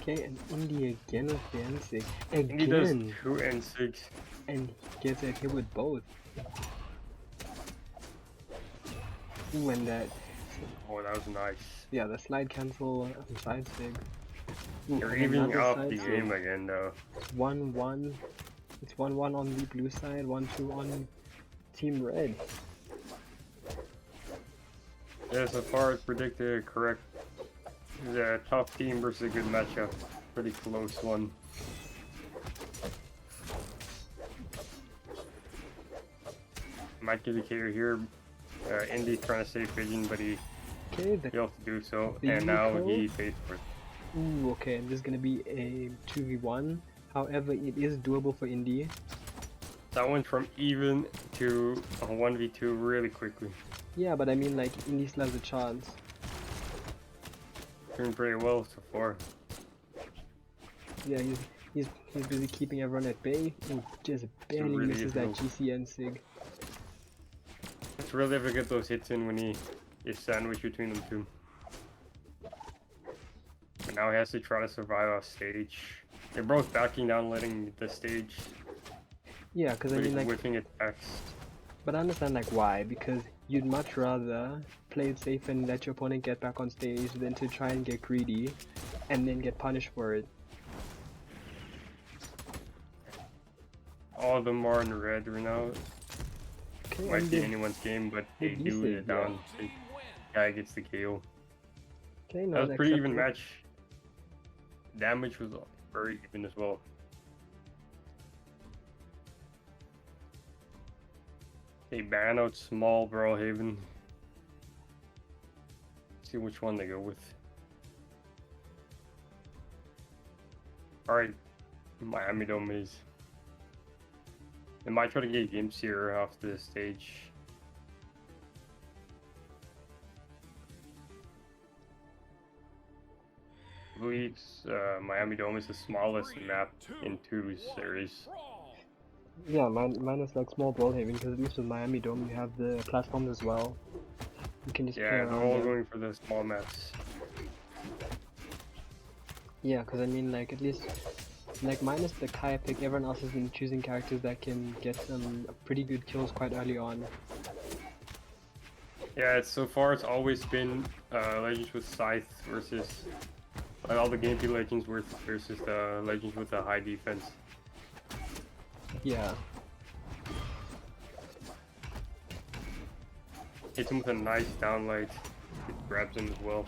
Speaker 1: Okay, and Indy again with the N6
Speaker 2: And he does
Speaker 1: again,
Speaker 2: 2 N6.
Speaker 1: and gets a hit with both. Ooh, and that,
Speaker 2: Oh, that was nice.
Speaker 1: yeah, the slide cancel side sig. Ooh,
Speaker 2: They're
Speaker 1: and
Speaker 2: evening
Speaker 1: another
Speaker 2: up
Speaker 1: side
Speaker 2: the
Speaker 1: sig.
Speaker 2: game again though.
Speaker 1: 1-1. It's 1-1 on the blue side, 1-2 on Team Red.
Speaker 2: Yeah, so far it's predicted correct. It's a tough team versus a good matchup. Pretty close one. Might give the KO here. Indy trying to save Vision, but he
Speaker 1: Okay,
Speaker 2: failed to do so,
Speaker 1: the
Speaker 2: and now
Speaker 1: Eco?
Speaker 2: he pays for it.
Speaker 1: ooh, okay, and this is gonna be a 2v1. However, it is doable for Indy.
Speaker 2: That went from even to a 1v2 really quickly.
Speaker 1: Yeah, but I mean, like, Indy still has a chance.
Speaker 2: Doing pretty well so far.
Speaker 1: Yeah, he's busy keeping everyone at bay. Ooh, just barely
Speaker 2: really
Speaker 1: misses that
Speaker 2: difficult.
Speaker 1: GCN sig.
Speaker 2: It's really difficult to get those hits in when he is sandwiched between them two. But now he has to try to survive off stage. They're both backing down, letting the stage,
Speaker 1: Yeah, because I mean, like,
Speaker 2: whipping attacks.
Speaker 1: but I understand, like, why. Because you'd much rather play it safe and let your opponent get back on stage than to try and get greedy and then get punished for it.
Speaker 2: All of them are in red right now.
Speaker 1: Okay,
Speaker 2: Might
Speaker 1: and
Speaker 2: be
Speaker 1: they-
Speaker 2: anyone's game, but
Speaker 1: they
Speaker 2: they do
Speaker 1: decent,
Speaker 2: it down. The guy gets the KO.
Speaker 1: okay, no,
Speaker 2: That was a pretty even
Speaker 1: acceptable.
Speaker 2: match. Damage was very even as well. They ban out small Brawlhaven. See which one they go with. Alright, Miami Dome is. They might try to get Gimps here off the stage. I believe Miami Dome is the smallest map in 2 series.
Speaker 1: Yeah, mine is like small Brawlhaven, because at least with Miami Dome you have the platforms as well. You can just play
Speaker 2: Yeah, they're
Speaker 1: around
Speaker 2: all
Speaker 1: them.
Speaker 2: going for the small maps.
Speaker 1: Yeah, because I mean, like, at least Like minus the Kaya pick, everyone else has been choosing characters that can get some pretty good kills quite early on.
Speaker 2: Yeah, so far it's always been Legends with Scythe versus like all the gameplay Legends versus the Legends with the high defense.
Speaker 1: Yeah.
Speaker 2: Hits him with a nice downlight. It grabs him as well.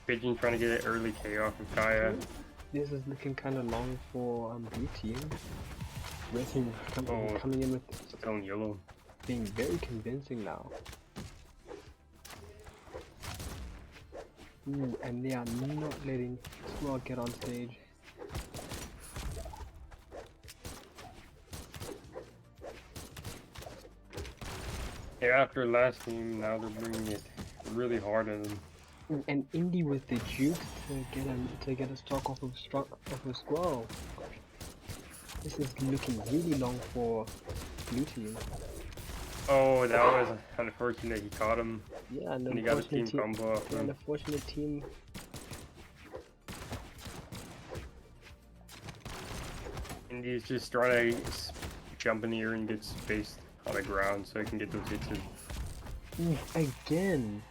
Speaker 2: Pigeon trying to get an early K off of Kaya.
Speaker 1: This is looking kind of long for blue team. Red team coming in with
Speaker 2: Still in yellow.
Speaker 1: being very convincing now. Ooh, and they are not letting Squad get on stage.
Speaker 2: Yeah, after last game, now they're bringing it really hard on them.
Speaker 1: Ooh, and Indy with the juke to get a stock off of Squall. This is looking really long for blue team.
Speaker 2: Oh, that was unfortunate. He caught him.
Speaker 1: Yeah, and
Speaker 2: And he got a team combo off
Speaker 1: an
Speaker 2: him.
Speaker 1: unfortunate team.
Speaker 2: And he's just trying to jump in the air and get spaced on the ground so he can get those hits in.
Speaker 1: Ooh, again.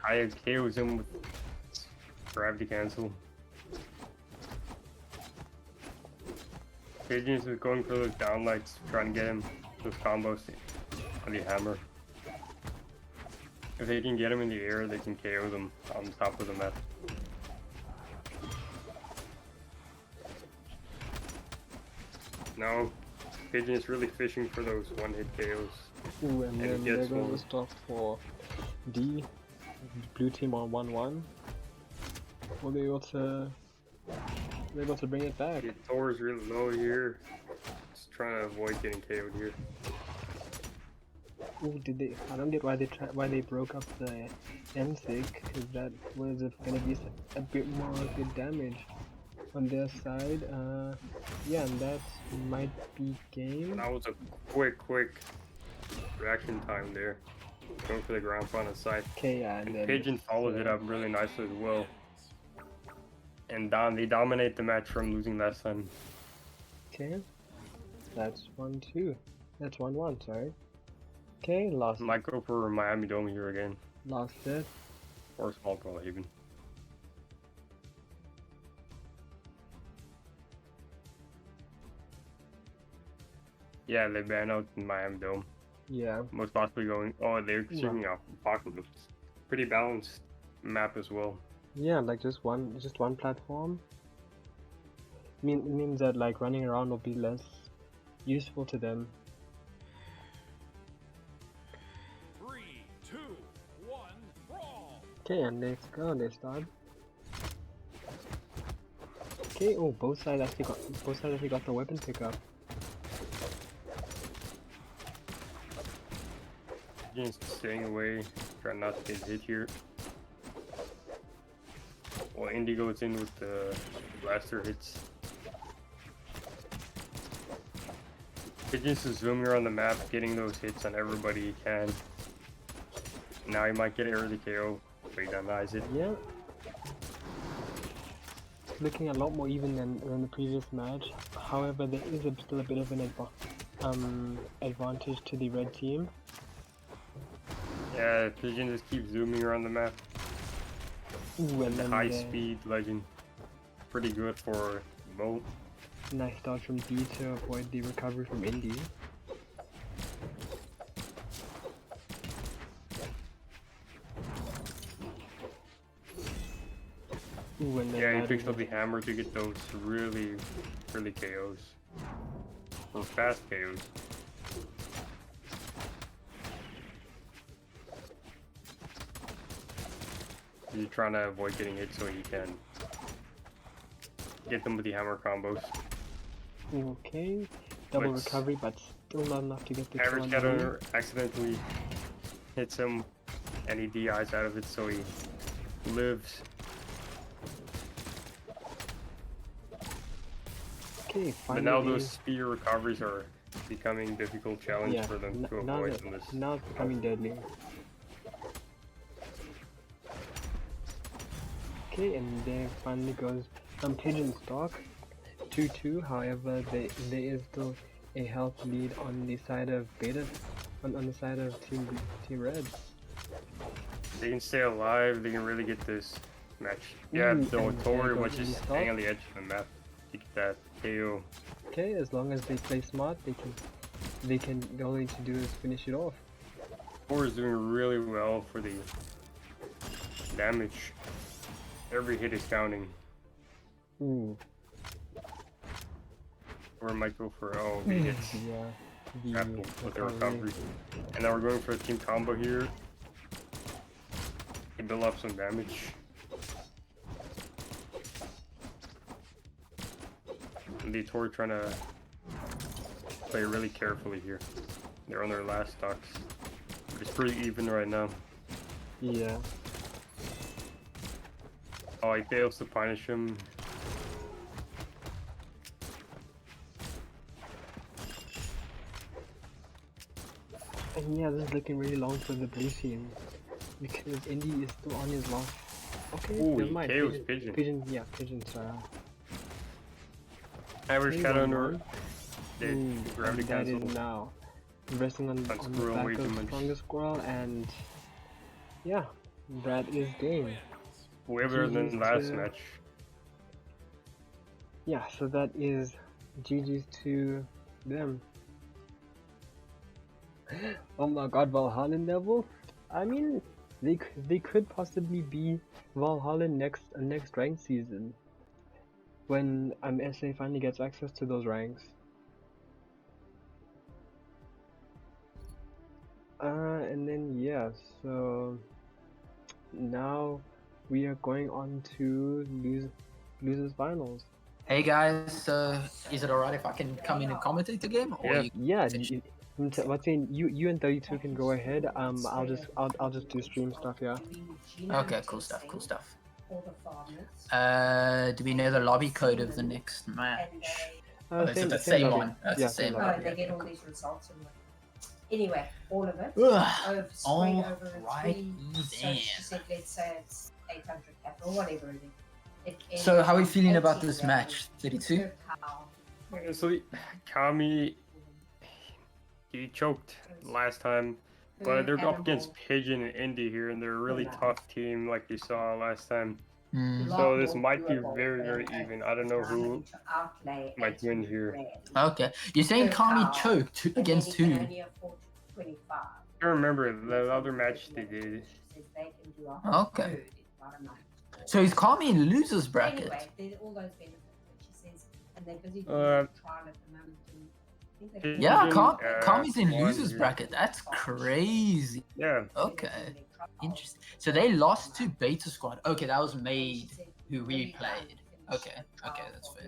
Speaker 2: I KOs him with gravity cancel. Pigeons is going for those downlights, trying to get him those combos on the hammer. If they can get him in the air, they can KO them on top of the map. No, Pigeon is really fishing for those one-hit KOs.
Speaker 1: Ooh, and
Speaker 2: he
Speaker 1: then
Speaker 2: gets
Speaker 1: there goes
Speaker 2: one.
Speaker 1: the stop for D. Blue team on 1-1. Will be able to bring it back.
Speaker 2: Yeah, Thor's really low here. Just trying to avoid getting KO'd here.
Speaker 1: Ooh, I don't get why they broke up the M6, because that was gonna be a bit more good damage on their side. Yeah, and that might be game.
Speaker 2: That was a quick reaction time there. Going for the ground front of side.
Speaker 1: Okay, yeah, and
Speaker 2: And
Speaker 1: then
Speaker 2: Pigeon follows it up really nicely as well. And they dominate the match from losing last time.
Speaker 1: okay, that's 1-2. That's 1-1. Sorry. Okay, lost.
Speaker 2: Might go for Miami Dome here again.
Speaker 1: Lost it.
Speaker 2: Or Small Brawlhaven. Yeah, they ban out Miami Dome.
Speaker 1: Yeah.
Speaker 2: Most possibly going. Oh, they're shooting off Apocalypse. Pretty balanced map as well.
Speaker 1: Yeah, like just one platform. Means that like running around will be less useful to them.
Speaker 3: 3, 2, 1, brawl!
Speaker 1: Okay, and let's go. They start. Okay. Oh, both sides actually got the weapon pickup.
Speaker 2: Just staying away, trying not to get hit here. Well, Indy goes in with the blaster hits. Pigeons is zooming around the map, getting those hits on everybody he can. Now he might get an early KO, but he denies it.
Speaker 1: Yeah. It's looking a lot more even than the previous match. However, there is still a bit of an advantage to the red team.
Speaker 2: Yeah, Pigeon just keeps zooming around the map.
Speaker 1: Ooh, and then
Speaker 2: High speed legend. Pretty good for both.
Speaker 1: nice dodge from D to avoid the recovery from Indy. Ooh, and then
Speaker 2: Yeah, he
Speaker 1: that
Speaker 2: picks
Speaker 1: is-
Speaker 2: up the hammer to get those really early KOs. Or fast KOs. He's trying to avoid getting hit so he can get them with the hammer combos.
Speaker 1: Okay, double
Speaker 2: Let's-
Speaker 1: recovery, but still not enough to get the kill
Speaker 2: Average
Speaker 1: on
Speaker 2: Shadow accidentally hits him and he DIs out of it so he lives.
Speaker 1: Okay,
Speaker 2: But
Speaker 1: finally.
Speaker 2: now those spear recoveries are becoming difficult challenge
Speaker 1: Yeah,
Speaker 2: for them to
Speaker 1: now,
Speaker 2: avoid from this.
Speaker 1: now it's becoming deadly. Okay, and there finally goes Pigeon stock. 2-2. However, there is still a health lead on the side of Beta, on the side of Team Reds.
Speaker 2: They can stay alive. They can really get this match. Yeah,
Speaker 1: Ooh,
Speaker 2: though
Speaker 1: and
Speaker 2: Tori
Speaker 1: there
Speaker 2: was
Speaker 1: goes
Speaker 2: just
Speaker 1: install.
Speaker 2: staying on the edge of the map to get that KO.
Speaker 1: Okay, as long as they play smart, they can. All they need to do is finish it off.
Speaker 2: Tori is doing really well for the damage. Every hit is counting.
Speaker 1: Ooh.
Speaker 2: Or might go for the hits.
Speaker 1: Yeah.
Speaker 2: Grapple with the recovery. And now we're going for a team combo here. To build up some damage. And the Tori trying to play really carefully here. They're on their last stocks. It's pretty even right now.
Speaker 1: Yeah.
Speaker 2: Oh, he fails to punish him.
Speaker 1: And yeah, this is looking really long for the blue team because Indy is still on his last. Okay,
Speaker 2: Ooh,
Speaker 1: never
Speaker 2: he
Speaker 1: mind.
Speaker 2: KO's Pigeon.
Speaker 1: Pigeon. Sorry.
Speaker 2: Average cat under.
Speaker 1: Ooh,
Speaker 2: Gravity
Speaker 1: and that
Speaker 2: cancel.
Speaker 1: is now resting on the
Speaker 2: Squirrel
Speaker 1: back
Speaker 2: way too
Speaker 1: of
Speaker 2: much.
Speaker 1: Strongest Squirrel, and yeah, that is game.
Speaker 2: Way better than
Speaker 1: GG's
Speaker 2: last
Speaker 1: to-
Speaker 2: match.
Speaker 1: Yeah, so that is GG's to them. Oh my god, Valhalla level? I mean, they could possibly be Valhalla next ranked season when SA finally gets access to those ranks. And then yeah, so now we are going on to losers finals.
Speaker 4: Hey guys, is it alright if I can come in and commentate the game? Or
Speaker 2: Yeah.
Speaker 4: you...
Speaker 1: Yeah,
Speaker 4: Finish.
Speaker 1: what's saying you and 32 can go ahead. I'll just do stream stuff. Yeah.
Speaker 4: Okay, cool stuff. Do we know the lobby code of the next match? Is it the same
Speaker 1: lobby.
Speaker 4: one? It's
Speaker 1: Yeah,
Speaker 4: the same
Speaker 1: same
Speaker 5: Oh,
Speaker 4: lobby.
Speaker 5: they get all these results and anyway, all of it.
Speaker 4: Ugh,
Speaker 5: Spread over
Speaker 4: alright
Speaker 5: so
Speaker 4: then.
Speaker 5: she said, let's say it's 800 capital, whatever it is.
Speaker 4: So how are we feeling about
Speaker 5: 18
Speaker 4: this match? 32?
Speaker 5: per cow.
Speaker 2: Honestly, Kami, he choked last time, but they're up against Pigeon and Indy here, and they're a really tough team, like you saw last time.
Speaker 4: Hmm.
Speaker 2: So this might be very, very even. I don't know who might win here.
Speaker 4: Okay, you're saying Kami choked against who?
Speaker 2: I remember the other match they did.
Speaker 4: Okay. So is Kami in losers bracket?
Speaker 5: Anyway, there's all those benefits that she says, and they're busy doing
Speaker 2: Uh,
Speaker 5: a trial at the moment. And I think they're
Speaker 4: Yeah,
Speaker 2: Pigeon,
Speaker 4: Kami's in
Speaker 2: won
Speaker 4: losers
Speaker 2: here.
Speaker 4: bracket. That's crazy.
Speaker 2: Yeah,
Speaker 4: Okay, interesting. So they lost to Beta Squad. Okay, that was Made, who we played. Okay,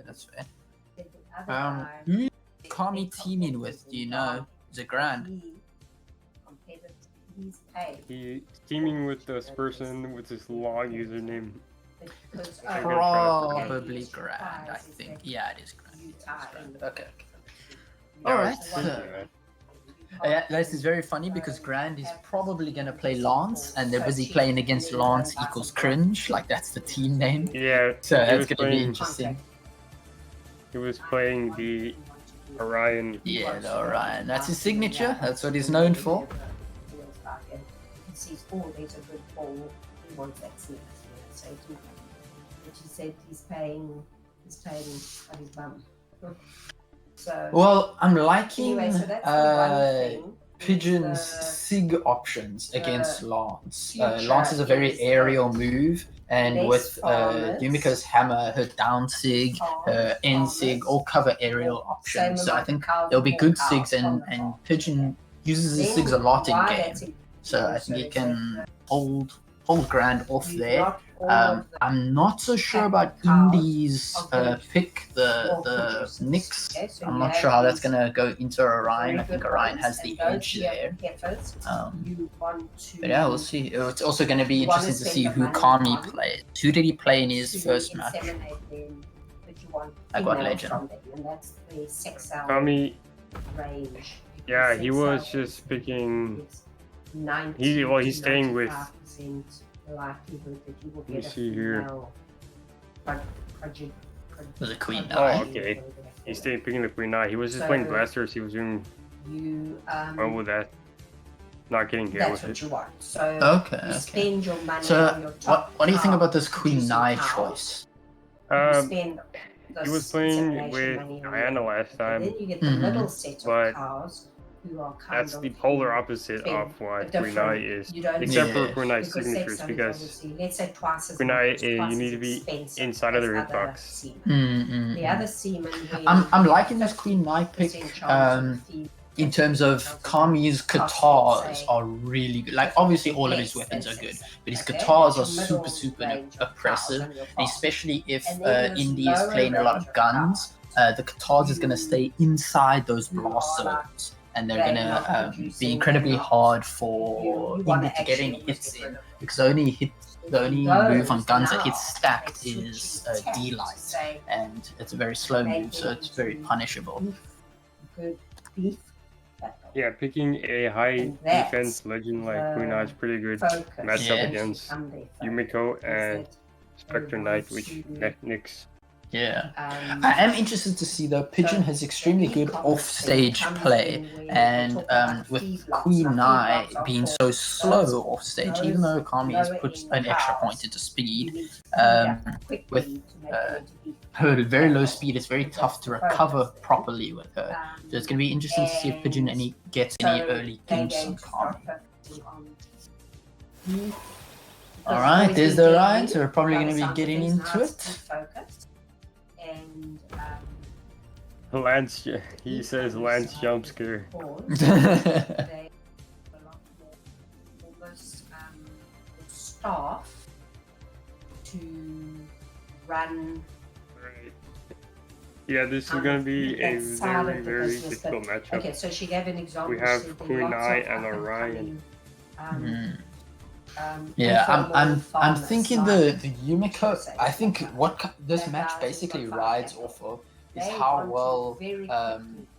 Speaker 4: that's fair. Who is Kami teaming with? Do you know? Is it Grand?
Speaker 5: He's paid.
Speaker 2: he's teaming with this person with this long username.
Speaker 5: Because,
Speaker 2: Okay,
Speaker 4: Probably Grand, I think. Yeah, it is Grand. Okay. Alright, so this is very funny because Grand is probably gonna play Lance, and they're busy playing against Lance equals cringe, like that's the team name.
Speaker 2: Yeah,
Speaker 4: So
Speaker 2: he
Speaker 4: that's
Speaker 2: was
Speaker 4: gonna be
Speaker 2: playing.
Speaker 4: interesting.
Speaker 2: He was playing the Orion.
Speaker 4: Yeah, the Orion. That's his signature. That's what he's known for.
Speaker 5: He sees, oh, there's a good ball. He wants that snip. So he, but she said he's paying on his bum. So
Speaker 4: Well, I'm liking
Speaker 5: anyway, so that's the one thing.
Speaker 4: Pigeon's SIG options against Lance. Lance is a very aerial move, and with Yumiko's hammer, her down SIG, her end SIG, all cover aerial options. So I think there'll be good SIGs, and Pigeon uses his SIGs a lot in game. So I think he can hold Grand off there. I'm not so sure about Indy's pick, the Knicks. I'm not sure how that's going to go into Orion. I think Orion has the edge there. But yeah, we'll see. It's also going to be interesting to see who Kami plays. Who did he play in his first match? I got Legend.
Speaker 2: Kami, yeah, he was just picking. He's staying with.
Speaker 5: likelihood that you will
Speaker 2: Let me
Speaker 5: get a
Speaker 2: see here.
Speaker 5: female
Speaker 4: Was it Queen
Speaker 2: Oh,
Speaker 4: Nine?
Speaker 2: okay. He's staying picking the Queen Knight. He was just
Speaker 5: So,
Speaker 2: playing Blasters. He was doing
Speaker 5: You
Speaker 2: well with that. Not getting hit
Speaker 5: that's
Speaker 2: with
Speaker 5: what
Speaker 2: it.
Speaker 5: you want. So
Speaker 4: Okay,
Speaker 5: you
Speaker 4: okay.
Speaker 5: spend your money on
Speaker 4: So,
Speaker 5: your top
Speaker 4: what do you think
Speaker 5: cow
Speaker 4: about this Queen
Speaker 5: producing
Speaker 4: Knight
Speaker 5: cow.
Speaker 4: choice?
Speaker 5: You spend
Speaker 2: He was
Speaker 5: this
Speaker 2: playing
Speaker 5: insemination
Speaker 2: with
Speaker 5: money on
Speaker 2: Diana
Speaker 5: your-
Speaker 2: last
Speaker 5: and
Speaker 2: time.
Speaker 5: then you get the
Speaker 4: Mhm.
Speaker 5: middle set
Speaker 2: But
Speaker 5: of cows who are kind
Speaker 2: That's
Speaker 5: of
Speaker 2: the polar
Speaker 5: you
Speaker 2: opposite
Speaker 5: spend
Speaker 2: of what
Speaker 5: a
Speaker 2: Queen Knight
Speaker 5: different-
Speaker 2: is.
Speaker 5: you don't
Speaker 2: Except for
Speaker 4: Yeah.
Speaker 2: Queen Knight's
Speaker 5: because
Speaker 2: signatures,
Speaker 5: sex
Speaker 2: because
Speaker 5: obviously, let's say twice as
Speaker 2: Queen
Speaker 5: much,
Speaker 2: Knight,
Speaker 5: twice
Speaker 2: you need
Speaker 5: as
Speaker 2: to be
Speaker 5: expensive
Speaker 2: inside of the
Speaker 5: as
Speaker 2: ring
Speaker 5: other
Speaker 2: box.
Speaker 5: semen. The other semen when
Speaker 4: I'm liking this Queen Knight pick.
Speaker 5: 50% chance of the-
Speaker 4: In terms of Kami's guitars are really good. Like obviously all of his weapons are good, but his guitars are super oppressive, and especially if Indy is playing a lot of guns, the guitars is gonna stay inside those blast zones, and they're gonna be incredibly hard for Indy to get any hits in, because the only move on guns that hits stacked is D-Light, and it's a very slow move, so it's very punishable.
Speaker 5: Good beef.
Speaker 2: Yeah, picking a high
Speaker 5: And that's
Speaker 2: defense legend like Queen Knight's pretty good
Speaker 5: Focus.
Speaker 2: matchup
Speaker 4: Yeah.
Speaker 2: against
Speaker 5: Become their focus.
Speaker 2: Yumiko and
Speaker 5: Is
Speaker 2: Spectre Knight, which Nick's.
Speaker 4: Yeah.
Speaker 5: that,
Speaker 4: I am interested to see though. Pigeon has extremely good off-stage play, and with Queen Knight being so slow off-stage, even though Kami has put an extra point into speed, with her very low speed, it's very tough to recover properly with her. So it's going to be interesting to see if Pigeon gets any early games from Kami. All right, there's the Ryan, so we're probably going to be getting into it.
Speaker 5: And
Speaker 2: Lance, he says Lance jump scare.
Speaker 5: they a lot more almost staff to run.
Speaker 2: Right. Yeah, this is going to be a very, very difficult matchup.
Speaker 5: Okay, so she gave an example.
Speaker 2: We have
Speaker 5: she said
Speaker 2: Queen
Speaker 5: lots of
Speaker 2: Knight and
Speaker 5: up-and-coming,
Speaker 2: Orion.
Speaker 4: Yeah, I'm
Speaker 5: farmers
Speaker 4: thinking
Speaker 5: like
Speaker 4: the Yumiko. I think what this match basically rides off of is
Speaker 5: they
Speaker 4: how
Speaker 5: want to
Speaker 4: well
Speaker 5: very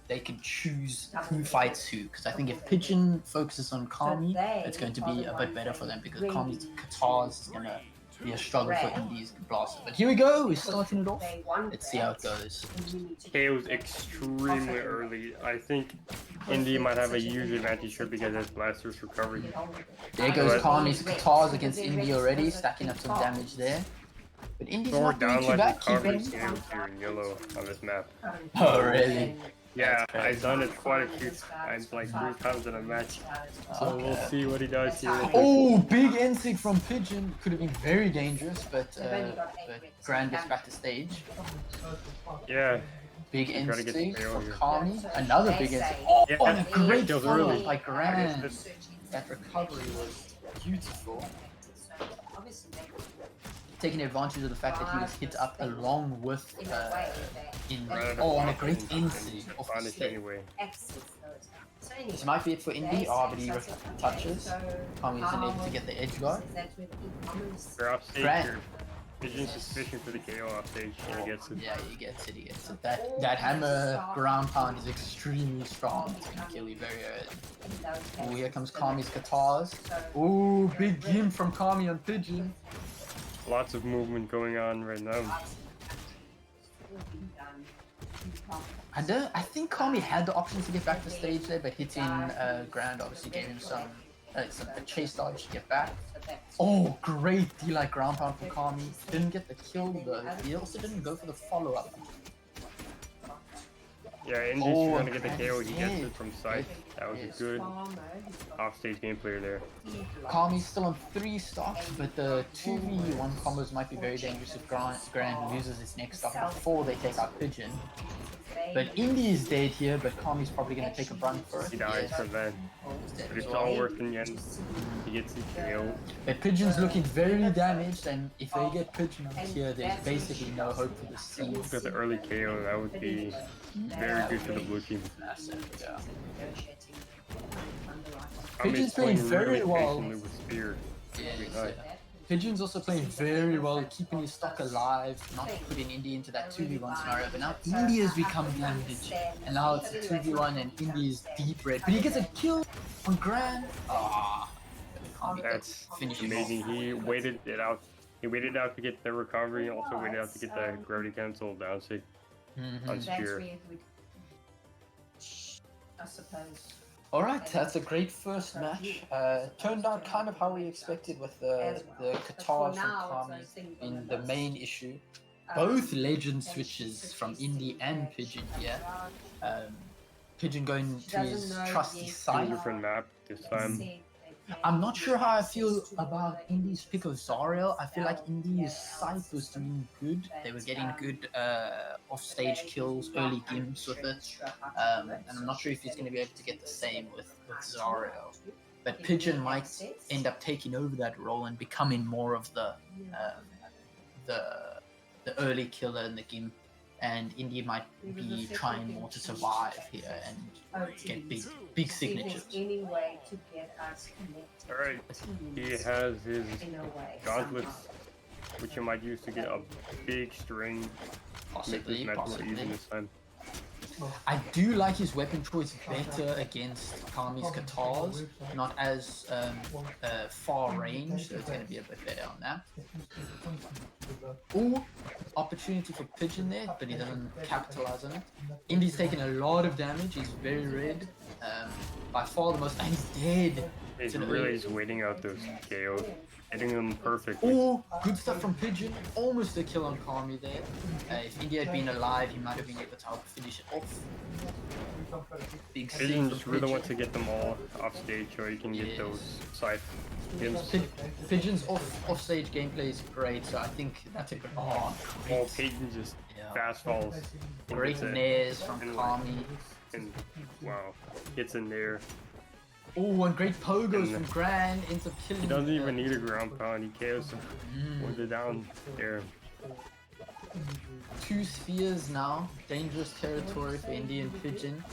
Speaker 4: they can choose who fights who. Because I think if Pigeon focuses on Kami, it's going to be a bit better for them, because Kami's guitars is gonna be a struggle for Indy's blaster. But here we go, we're starting it off. Let's see how it goes.
Speaker 2: It was extremely early. I think Indy might have a huge advantage here because that's Blaster's recovery.
Speaker 4: There goes Kami's guitars against Indy already, stacking up some damage there. But Indy's
Speaker 2: We're
Speaker 4: not doing
Speaker 2: down
Speaker 4: too
Speaker 2: like
Speaker 4: bad,
Speaker 2: recovery
Speaker 4: keeping.
Speaker 2: scales here in yellow on this map.
Speaker 4: Oh, really?
Speaker 2: Yeah,
Speaker 4: That's crazy.
Speaker 2: I've done it quite a few times, like 3 times in a match. So we'll
Speaker 4: Okay.
Speaker 2: see what he does here.
Speaker 4: Oh, big insig from Pigeon. Could have been very dangerous, but Grand gets back to stage.
Speaker 2: Yeah,
Speaker 4: Big
Speaker 2: Try to get the
Speaker 4: insig
Speaker 2: KO
Speaker 4: for
Speaker 2: here.
Speaker 4: Kami. Another big insig. Oh,
Speaker 2: Yeah,
Speaker 4: and a great
Speaker 2: kills
Speaker 4: follow
Speaker 2: early.
Speaker 4: by Grand.
Speaker 2: I guess
Speaker 4: That recovery was beautiful. Taking advantage of the fact that he was hit up along with Indy. Oh, and a great insig off the
Speaker 2: Punish
Speaker 4: step.
Speaker 2: anyway.
Speaker 4: This might be it for Indy. Oh, but he touches. Kami isn't able to get the edge guard.
Speaker 2: They're off stage
Speaker 4: Grand.
Speaker 2: here. Pigeon's just fishing for the KO off stage and he gets it.
Speaker 4: Yeah, he gets it. That hammer ground pound is extremely strong. It's gonna kill you very early. Oh, here comes Kami's guitars. Oh, big gim from Kami on Pigeon.
Speaker 2: Lots of movement going on right now.
Speaker 4: I think Kami had the option to get back to stage there, but hitting Grand obviously gave him some a chase dodge to get back. Oh, great D-like ground pound from Kami. Didn't get the kill though. He also didn't go for the follow-up.
Speaker 2: Yeah, Indy's
Speaker 4: Oh,
Speaker 2: trying to get the
Speaker 4: and
Speaker 2: KO. He gets
Speaker 4: yeah.
Speaker 2: it from sight. That was a good off-stage gameplay there.
Speaker 4: Kami's still on 3 stocks, but the 2v1 combos might be very dangerous if Grand loses his next stock before they take out Pigeon. But Indy is dead here, but Kami's probably going to take a run for it.
Speaker 2: He dies from that. But it's all worth in the end. He gets the KO.
Speaker 4: But Pigeon's looking very damaged, and if they get Pigeon out here, there's basically no hope for the scene.
Speaker 2: Got the early KO. That would be very good for the blue team.
Speaker 4: Yeah.
Speaker 2: Kami's
Speaker 4: Pigeon's playing very
Speaker 2: really
Speaker 4: well.
Speaker 2: patiently with spear.
Speaker 4: Yeah, Pigeon's also playing very well, keeping his stock alive, not putting Indy into that 2v1 scenario, but now Indy has become damaged, and now it's a 2v1 and Indy is deep red, but he gets a kill on Grand. Ah,
Speaker 2: That's
Speaker 4: finishing
Speaker 2: amazing. He waited it out He waited out to get the recovery, and also waited out to get the gravity cancel down sig on
Speaker 5: That's
Speaker 2: spear.
Speaker 5: where it would, I suppose.
Speaker 4: All right, that's a great first match. Turned out kind of how we expected with the Qatar from Kami in the main issue. Both legend switches from Indy and Pigeon here. Pigeon going to his trusty
Speaker 2: Two
Speaker 4: side.
Speaker 2: different map this time.
Speaker 4: I'm not sure how I feel about Indy's pick of Zariel. I feel like Indy's scythe was doing good. They were getting good off-stage kills, early games with it. And I'm not sure if he's going to be able to get the same with Zariel. But Pigeon might end up taking over that role and becoming more of the early killer in the game. And Indy might be trying more to survive here and get big signatures.
Speaker 5: Any way to get us connected.
Speaker 2: Alright, he has his gauntlets, which he might use to get a big string. Make this match more even this time.
Speaker 4: I do like his weapon choice better against Kami's Katars, not as far range, so it's going to be a bit better on that. Ooh, opportunity for Pigeon there, but he doesn't capitalize on it. Indy's taking a lot of damage, he's very red, by far the most, and he's dead.
Speaker 2: He's really just waiting out those KOs, hitting them perfectly.
Speaker 4: Oh, good stuff from Pigeon. Almost a kill on Kami there. If Indy had been alive, he might have been able to help finish it off. Big
Speaker 2: Pigeon just really wants to get them all off stage so he can get those scythe kills.
Speaker 4: Pigeon's off-stage gameplay is great, so I think that's a good. Oh,
Speaker 2: Pigeon just fast falls.
Speaker 4: Great nairs from Kami.
Speaker 2: And wow, gets in there.
Speaker 4: Oh, and great pogos from Grand ends up killing.
Speaker 2: He doesn't even need a ground pound. He KOs him with it down there.
Speaker 4: 2 spheres now. Dangerous territory for Indian Pigeon.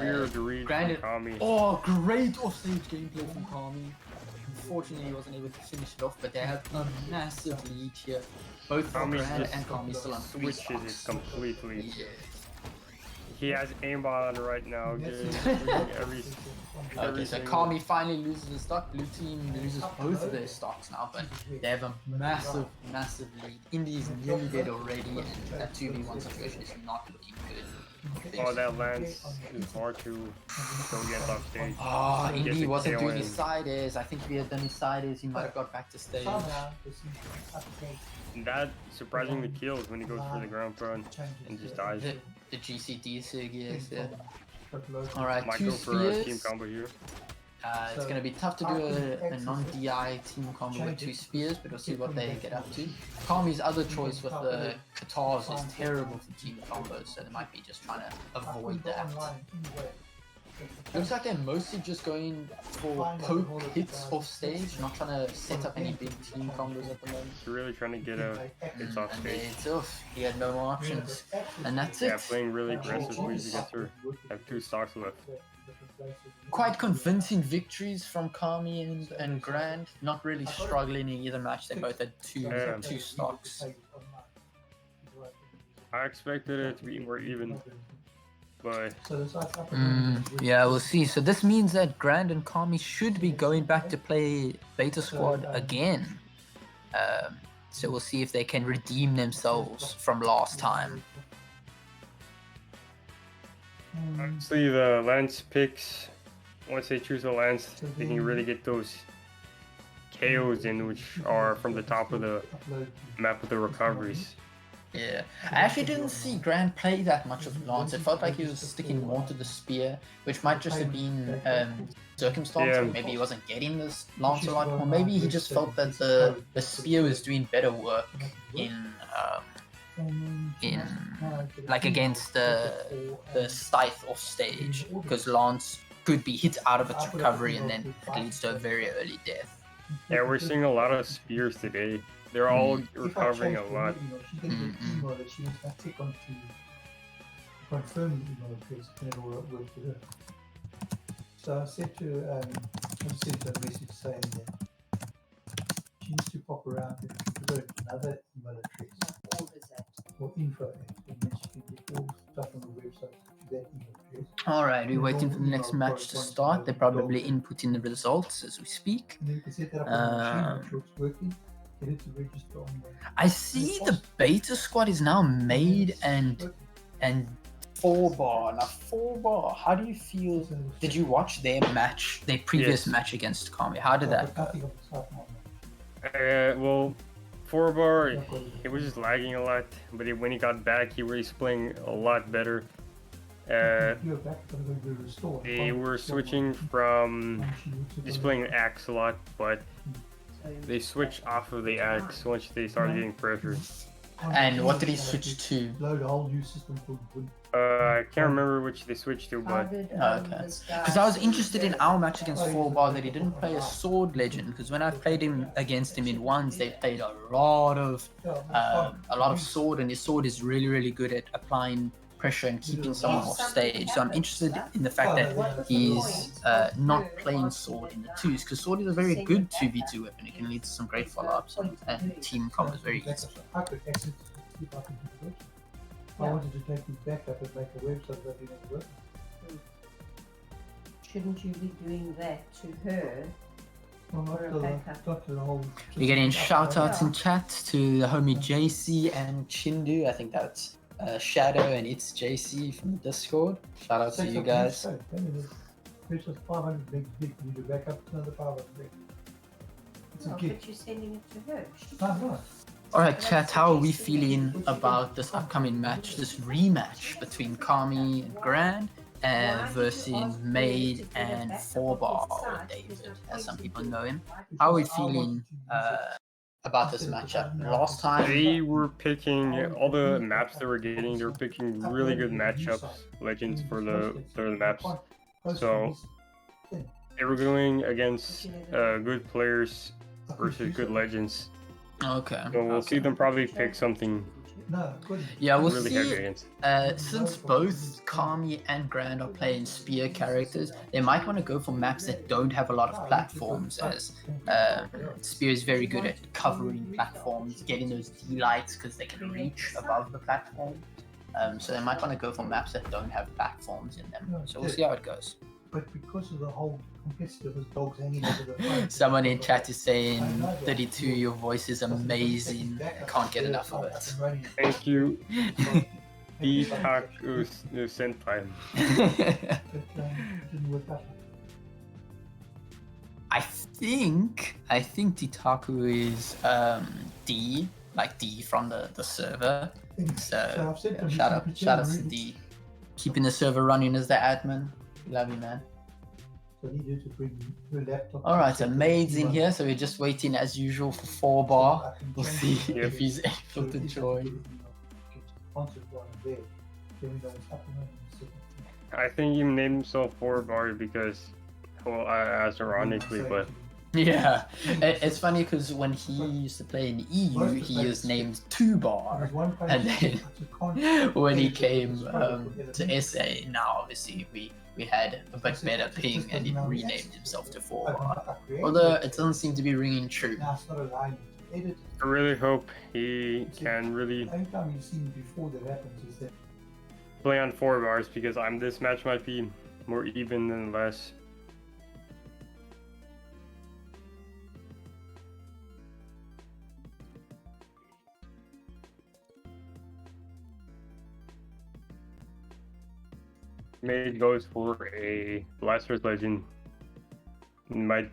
Speaker 2: Weird read from Kami.
Speaker 4: Oh, great offstage gameplay from Kami. Unfortunately, he wasn't able to finish it off, but they have a massive lead here. Both Grand and Kami still on 3
Speaker 2: switches it
Speaker 4: stocks.
Speaker 2: completely.
Speaker 4: Yeah.
Speaker 2: He has aimbot on right now.
Speaker 4: Okay, so Kami finally loses the stock. Blue team loses both of their stocks now, but they have a massive lead. Indy is nearly dead already, and that 2v1 situation is not looking good.
Speaker 2: Oh, that Lance is hard to go against off stage.
Speaker 4: Oh, Indy wasn't doing his side airs. I think if he had done his side airs, he might have got back to stage.
Speaker 2: And that surprisingly kills when he goes for the ground front and just dies.
Speaker 4: The GCD sig, yes, yeah. Alright,
Speaker 2: Might
Speaker 4: 2
Speaker 2: go for a team
Speaker 4: spears.
Speaker 2: combo here.
Speaker 4: It's going to be tough to do a non-DI team combo with 2 spears, but we'll see what they get up to. Kami's other choice with the Katars is terrible for team combos, so they might be just trying to avoid that. Looks like they're mostly just going for poke hits off stage, not trying to set up any big team combos at the moment.
Speaker 2: He's really trying to get a hits off
Speaker 4: And
Speaker 2: stage.
Speaker 4: it's off. He had no more options. And that's
Speaker 2: Yeah,
Speaker 4: it.
Speaker 2: playing really aggressively to get through. Have 2 stocks left.
Speaker 4: Quite convincing victories from Kami and Grand. Not really struggling in either match. They both had two stocks.
Speaker 2: I expected it to be more even, but
Speaker 4: Yeah, we'll see. So this means that Grand and Kami should be going back to play Beta Squad again. So we'll see if they can redeem themselves from last time.
Speaker 2: obviously the Lance picks, once they choose a Lance, they can really get those KOs in, which are from the top of the map with the recoveries.
Speaker 4: Yeah, I actually didn't see Grand play that much of Lance. It felt like he was sticking more to the spear, which might just have been circumstance.
Speaker 2: Yeah.
Speaker 4: Maybe he wasn't getting this Lance a lot, or maybe he just felt that the spear was doing better work in like against the scythe off stage, because Lance could be hit out of its recovery and then it leads to a very early death.
Speaker 2: Yeah, we're seeing a lot of spears today. They're all recovering a lot.
Speaker 6: So I said to I sent a message saying that she needs to pop around and put another email address or info, and then she can get all stuff on the website to that email address.
Speaker 4: Alright, we're waiting for the next match to start. They're probably inputting the results as we speak.
Speaker 6: And then you can set that up on the machine, which looks working. Get it to register on the
Speaker 4: I see the beta squad is now made and 4-bar. Now 4-bar, how do you feel? Did you watch their match, their previous
Speaker 2: Yes.
Speaker 4: match against Kami? How did that go?
Speaker 6: Nothing of the site now.
Speaker 2: Well, 4-bar, he was just lagging a lot, but when he got back, he was playing a lot better.
Speaker 6: You're back, I'm going to restore.
Speaker 2: They were switching from displaying axe a lot, but they switched off of the axe once they started getting pressured.
Speaker 4: And what did he switch to?
Speaker 6: Load a whole new system called Wood.
Speaker 2: I can't remember which they switched to, but
Speaker 4: Okay. Because I was interested in our match against 4-bar that he didn't play a sword legend. Because when I played him against him in ones, they played a lot of sword, and his sword is really, really good at applying pressure and keeping someone off stage. So I'm interested in the fact that he's not playing sword in the twos, because sword is a very good 2v2 weapon. It can lead to some great follow-ups, and team combo is very easy.
Speaker 6: I could exit if I could do it. I wanted to take his backup and make a website that didn't work.
Speaker 5: Shouldn't you be doing that to her?
Speaker 6: Well, not to the whole
Speaker 4: We're getting shout-outs in chat to the homie JC and Chindu. I think that's Shadow and it's JC from the Discord. Shout out to you guys.
Speaker 6: There's just 500 megs big. You need to back up another 500 megs. It's a gig.
Speaker 5: But you're sending it to her.
Speaker 6: No.
Speaker 4: Alright chat, how are we feeling about this upcoming match, this rematch between Kami and Grand versus Maid and 4-bar, or David, as some people know him? How are we feeling about this matchup? Last time,
Speaker 2: they were picking all the maps they were getting. They were picking really good matchups, legends for the maps. So they were going against good players versus good legends.
Speaker 4: okay.
Speaker 2: So we'll see them probably pick something
Speaker 4: Yeah, we'll
Speaker 2: really heavy
Speaker 4: see.
Speaker 2: against.
Speaker 4: Since both Kami and Grand are playing spear characters, they might want to go for maps that don't have a lot of platforms, as spear is very good at covering platforms, getting those D-lights because they can reach above the platform. So they might want to go for maps that don't have platforms in them. So we'll see how it goes.
Speaker 6: But because of the whole competitive as dogs hanging over the phone.
Speaker 4: Someone in chat is saying, 32, your voice is amazing. I can't get enough of it.
Speaker 2: Thank you. Deepak Senpai.
Speaker 4: I think Ditaku is D, like D from the server. So yeah, shout out to D, keeping the server running as the admin. Love you, man.
Speaker 6: So he needed to bring her laptop.
Speaker 4: All right, so Maid's in here, so we're just waiting as usual for 4-bar. We'll see if he's able to join.
Speaker 2: I think he named himself 4-bar because, well, as ironically, but
Speaker 4: Yeah, it's funny because when he used to play in EU, he was named 2-bar, and then when he came to SA, now obviously we had a bit better ping, and he renamed himself to 4-bar. Although it doesn't seem to be ringing true.
Speaker 2: I really hope he can really
Speaker 6: Anytime you've seen before that happens is that
Speaker 2: play on 4 bars, because this match might be more even than less. Maid goes for a Blaster's Legend. Might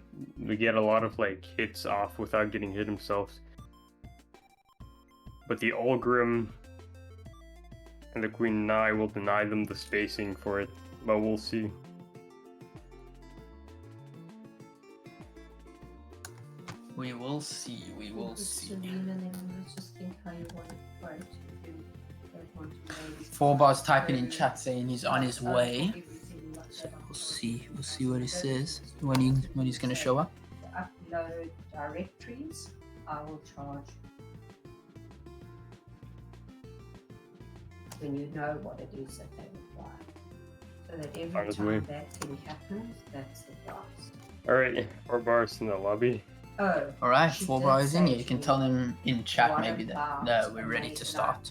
Speaker 2: get a lot of like hits off without getting hit himself. But the Olgrim and the Queen Nai will deny them the spacing for it, but we'll see.
Speaker 4: We will see, we will see. 4-bar's typing in chat saying he's on his way. So we'll see what he says when he's gonna show up.
Speaker 5: To upload directories, I will charge when you know what it is that they require. So that every
Speaker 2: Honestly.
Speaker 5: time that thing happens, that's the price.
Speaker 2: Alright, 4 bars in the lobby.
Speaker 5: Oh,
Speaker 4: Alright,
Speaker 5: she
Speaker 4: 4-bar
Speaker 5: did
Speaker 4: is in
Speaker 5: say
Speaker 4: here. You can
Speaker 5: she
Speaker 4: tell them in chat
Speaker 5: what
Speaker 4: maybe that
Speaker 5: about
Speaker 4: we're ready to
Speaker 5: Maid
Speaker 4: start.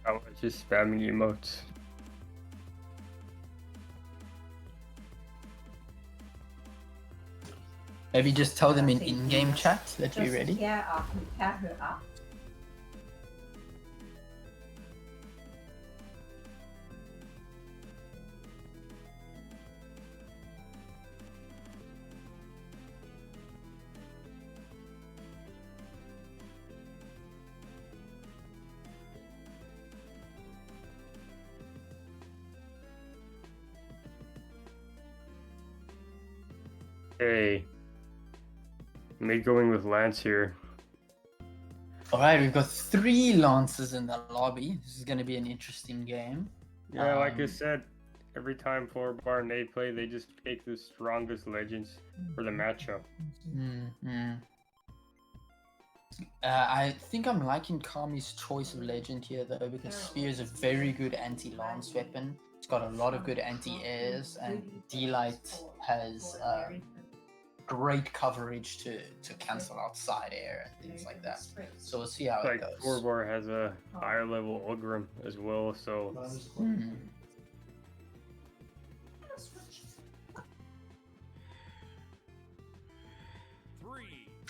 Speaker 2: I was just spamming emotes.
Speaker 4: Maybe just tell them in-game chat that you're ready.
Speaker 5: Yeah, I can pair her up.
Speaker 2: Hey. Me going with Lance here.
Speaker 4: Alright, we've got 3 Lances in the lobby. This is going to be an interesting game.
Speaker 2: Yeah, like I said, every time 4-bar and they play, they just pick the strongest legends for the matchup.
Speaker 4: I think I'm liking Kami's choice of legend here though, because Spear is a very good anti-lance weapon. It's got a lot of good anti-airs, and D-Light has great coverage to cancel out side air and things like that. So we'll see how it
Speaker 2: Like
Speaker 4: goes.
Speaker 2: 4-bar has a higher level Ulgrim as well, so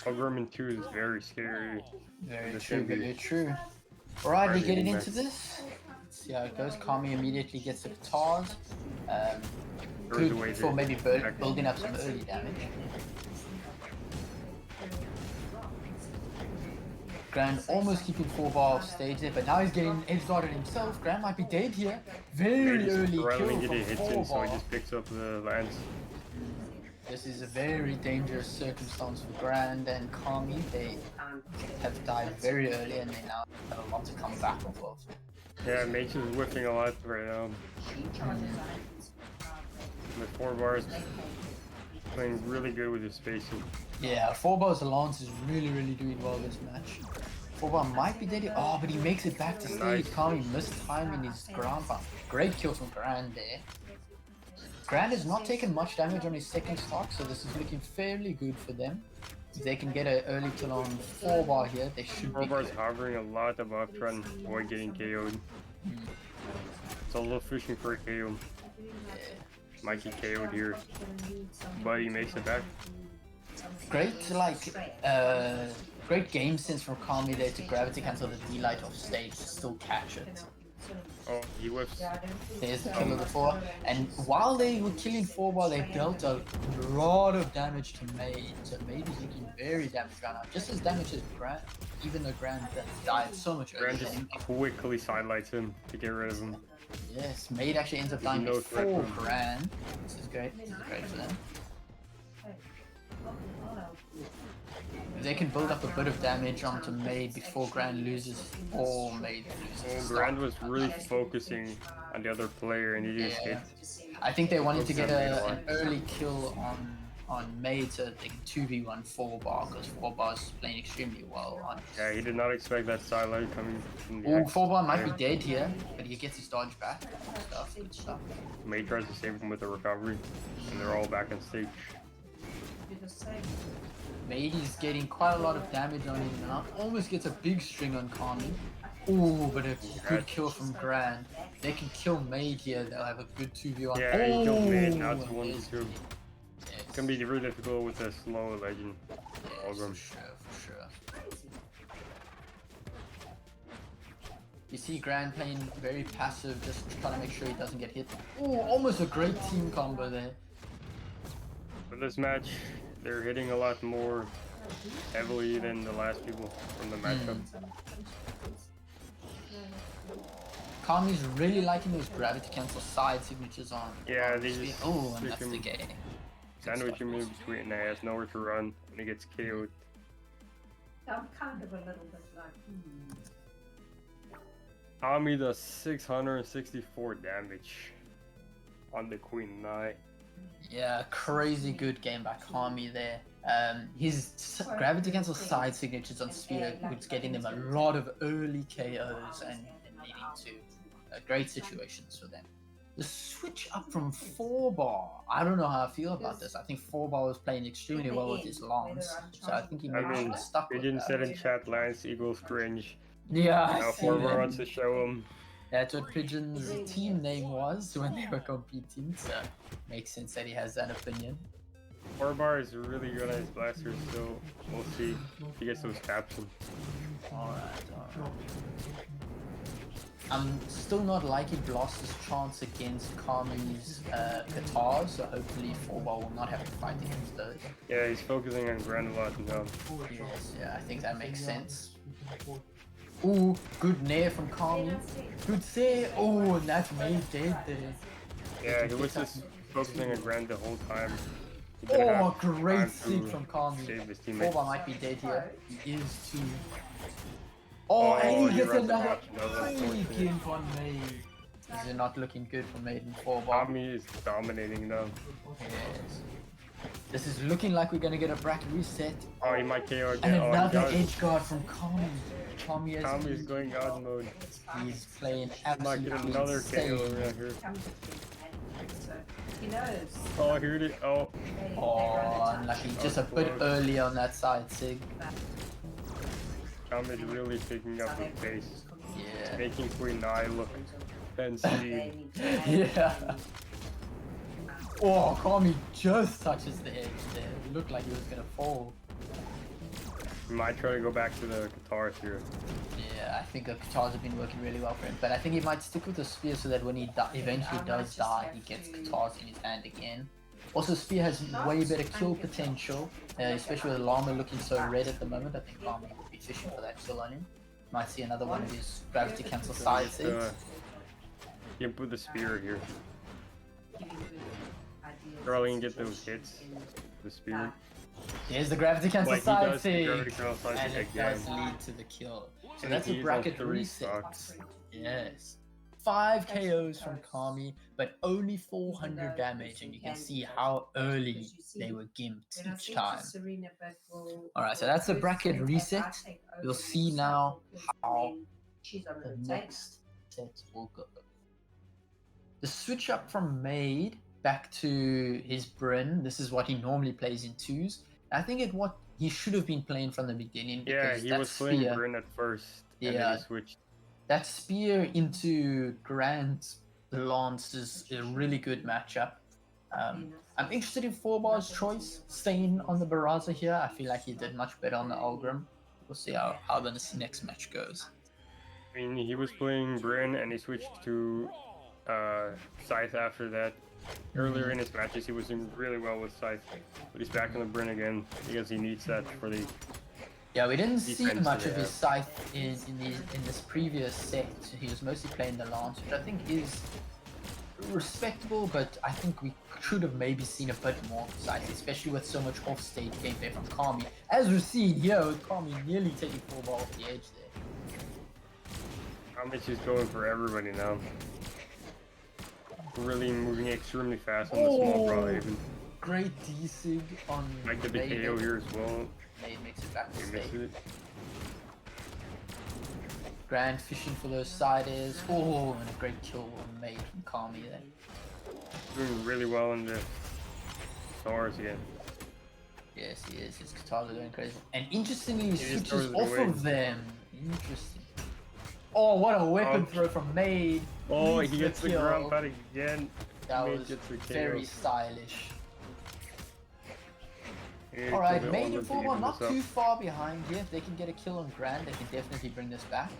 Speaker 2: Ulgrim in 2 is very scary.
Speaker 4: Very true, very true. Alright, we're getting into this. Let's see how it goes. Kami immediately gets the guitars. Good for maybe building up some early damage. Grand almost keeping 4-bar off stage there, but now he's getting edge guarded himself. Grand might be dead here. Very early kill
Speaker 2: Running
Speaker 4: from
Speaker 2: it hits him, so
Speaker 4: 4-bar.
Speaker 2: he just picks up the lance.
Speaker 4: This is a very dangerous circumstance for Grand and Kami. They have died very early and they now have a lot to come back off of.
Speaker 2: Yeah, Mage is whiffing a lot right now. With 4-bars playing really good with his spacing.
Speaker 4: Yeah, 4-bar's lance is really doing well this match. 4-bar might be dead. Oh, but he makes it back to stage.
Speaker 2: Nice.
Speaker 4: Kami missed time in his ground pound. Great kill from Grand there. Grand has not taken much damage on his second stock, so this is looking fairly good for them. If they can get an early kill on 4-bar here, they should be
Speaker 2: 4-bar's
Speaker 4: good.
Speaker 2: hovering a lot above trying to avoid getting KO'd. It's a little fishing for a KO. Might get KO'd here, but he makes it back.
Speaker 4: Great, great game sense from Kami there to gravity cancel the D-Light off stage to still catch it.
Speaker 2: Oh, he whiffs.
Speaker 4: There's the kill of the 4. And while they were killing 4-bar, they dealt a lot of damage to Maid. So Maid is looking very damaged right now. Just as damaged as Grand, even though Grand died so much earlier.
Speaker 2: Grand just quickly sidelights him to get rid of him.
Speaker 4: Yes, Maid actually ends up dying
Speaker 2: no
Speaker 4: before
Speaker 2: threat to him.
Speaker 4: Grand. This is great. This is great for them. If they can build up a bit of damage onto Maid before Grand loses, or Maid loses.
Speaker 2: Well, Grand was really focusing on the other player and he just hit.
Speaker 4: I think they wanted to get an early kill on Maid so that they can 2v1 4-bar, because 4-bar is playing extremely well on.
Speaker 2: Yeah, he did not expect that sidelight coming from the
Speaker 4: Oh,
Speaker 2: X
Speaker 4: 4-bar might
Speaker 2: player.
Speaker 4: be dead here, but he gets his dodge back. Good stuff, good stuff.
Speaker 2: May tries to save him with a recovery, and they're all back on stage.
Speaker 4: Maid is getting quite a lot of damage on him now. Almost gets a big string on Kami. Ooh, but a good kill from Grand. They can kill Maid here, they'll have a good 2v1.
Speaker 2: Yeah, he killed Maid, now it's
Speaker 4: and
Speaker 2: 1v2.
Speaker 4: there's-
Speaker 2: It's gonna be really difficult with a slow legend.
Speaker 4: Yes,
Speaker 2: Ulgrim.
Speaker 4: for sure. You see Grand playing very passive, just trying to make sure he doesn't get hit. Ooh, almost a great team combo there.
Speaker 2: For this match, they're hitting a lot more heavily than the last people from the matchup.
Speaker 4: Kami's really liking those gravity cancel side signatures on.
Speaker 2: Yeah,
Speaker 4: on
Speaker 2: they
Speaker 4: Spear.
Speaker 2: just
Speaker 4: Oh, and
Speaker 2: stick
Speaker 4: that's
Speaker 2: him-
Speaker 4: the game.
Speaker 2: Sandwich him in between, and he has nowhere to run when he gets KO'd.
Speaker 5: I'm kind of a little bit like,
Speaker 2: Kami does 664 damage on the Queen Knight.
Speaker 4: Yeah, crazy good game by Kami there. His gravity cancel side signatures on Spear was getting him a lot of early KOs and leading to great situations for them. The switch up from 4-bar, I don't know how I feel about this. I think 4-bar was playing extremely well with his lance, so I think he
Speaker 2: I
Speaker 4: maybe should
Speaker 2: mean,
Speaker 4: have stuck
Speaker 2: they
Speaker 4: with
Speaker 2: didn't
Speaker 4: that.
Speaker 2: said in chat Lance equals cringe.
Speaker 4: Yeah, I
Speaker 2: Now
Speaker 4: see
Speaker 2: 4-bar
Speaker 4: that.
Speaker 2: wants to show him
Speaker 4: That's what Pigeon's team name was when they were competing, so makes sense that he has that opinion.
Speaker 2: Bar is really good at his blasters, so we'll see if he gets those taps in.
Speaker 4: Alright. I'm still not liking Blaster's chance against Kami's guitars, so hopefully 4-bar will not have to fight against those.
Speaker 2: Yeah, he's focusing on Grand a lot now.
Speaker 4: Yes, yeah, I think that makes sense. Ooh, good nair from Kami. Good save. Oh, and that's made dead there.
Speaker 2: Yeah, he was just focusing on Grand the whole time.
Speaker 4: Oh, great sig from Kami.
Speaker 2: Save his teammates.
Speaker 4: 4-bar might be dead here. He is too. Oh, and he gets
Speaker 2: runs
Speaker 4: another
Speaker 2: out. No, that's
Speaker 4: freaking one made. These are not looking good for Maiden 4-bar.
Speaker 2: Kami is dominating now.
Speaker 4: Yes. This is looking like we're gonna get a bracket reset.
Speaker 2: Oh, he might KO
Speaker 4: And
Speaker 2: again.
Speaker 4: another
Speaker 2: Oh,
Speaker 4: edge guard from Kami. Kami
Speaker 2: Kami's going God mode.
Speaker 4: He's playing
Speaker 2: Might get
Speaker 4: absolutely
Speaker 2: another KO
Speaker 4: insane.
Speaker 2: around here.
Speaker 5: He knows.
Speaker 2: Oh, here it is. Oh,
Speaker 4: Oh, unlucky. Just a bit early on that side, Sig.
Speaker 2: Kami's really picking up the pace.
Speaker 4: Yeah.
Speaker 2: Making Queen Nai look fancy.
Speaker 4: Yeah. Oh, Kami just touches the edge there. It looked like he was gonna fall.
Speaker 2: He might try to go back to the guitars here.
Speaker 4: Yeah, I think the guitars have been working really well for him. But I think he might stick with the spear so that when he eventually does die, he gets guitars in his hand again. Also, spear has way better kill potential, especially with Llama looking so red at the moment. I think Llama would be fishing for that kill on him. Might see another one of his gravity cancel side things.
Speaker 2: You put the spear here. Charlie can get those hits. The spear.
Speaker 4: Here's the gravity cancel
Speaker 2: Like he
Speaker 4: side
Speaker 2: does the
Speaker 4: thing,
Speaker 2: gravity cancel side
Speaker 4: and
Speaker 2: thing
Speaker 4: it
Speaker 2: again.
Speaker 4: does lead to the kill. So
Speaker 2: And
Speaker 4: that's a
Speaker 2: he's on
Speaker 4: bracket
Speaker 2: 3
Speaker 4: reset.
Speaker 2: stocks.
Speaker 4: Yes. 5 KOs from Kami, but only 400 damage, and you can see how early they were gimped each time. Alright, so that's the bracket reset. We'll see now how the next set will go. The switch up from Maid back to his Bryn, this is what he normally plays in 2s. I think it's what he should have been playing from the beginning.
Speaker 2: Yeah,
Speaker 4: because
Speaker 2: he
Speaker 4: that
Speaker 2: was playing
Speaker 4: spear-
Speaker 2: Bryn at first. And
Speaker 4: Yeah.
Speaker 2: then he switched.
Speaker 4: That spear into Grand Lance is a really good matchup. I'm interested in 4-bar's choice, staying on the Barraza here. I feel like he did much better on the Algrim. We'll see how the next match goes.
Speaker 2: I mean, he was playing Bryn and he switched to Scythe after that. Earlier in his matches, he was doing really well with Scythe, but he's back on the Bryn again because he needs that for the.
Speaker 4: Yeah, we didn't see
Speaker 2: Defense,
Speaker 4: much of
Speaker 2: yeah.
Speaker 4: his Scythe in this previous set. He was mostly playing the Lance, which I think is respectable, but I think we should have maybe seen a bit more of Scythe, especially with so much off-stage gameplay from Kami. As we've seen here with Kami nearly taking 4-bar off the edge there.
Speaker 2: Kami's is going for everybody now. Really moving extremely fast on the small Brawlhaven.
Speaker 4: Great D-Sig on
Speaker 2: Like the big
Speaker 4: Maid.
Speaker 2: KO here as well.
Speaker 4: Maid makes it back to
Speaker 2: He missed
Speaker 4: stage.
Speaker 2: it.
Speaker 4: Grand fishing for those side airs. Oh, and a great kill made from Kami there.
Speaker 2: Doing really well in the stars again.
Speaker 4: Yes, he is. His guitars are doing crazy. And interestingly, he
Speaker 2: He just
Speaker 4: switches
Speaker 2: throws it
Speaker 4: off
Speaker 2: away.
Speaker 4: of them. Interesting. Oh, what a weapon
Speaker 2: Oh.
Speaker 4: throw from Maid.
Speaker 2: Oh,
Speaker 4: Leads
Speaker 2: he gets the
Speaker 4: kill.
Speaker 2: ground pad again.
Speaker 4: That
Speaker 2: Maid
Speaker 4: was
Speaker 2: gets the KO.
Speaker 4: very stylish.
Speaker 2: Yeah,
Speaker 4: Alright,
Speaker 2: the
Speaker 4: Maid
Speaker 2: Algrim
Speaker 4: and
Speaker 2: to
Speaker 4: 4-1
Speaker 2: even
Speaker 4: not
Speaker 2: this up.
Speaker 4: too far behind here. If they can get a kill on Grand, they can definitely bring this back.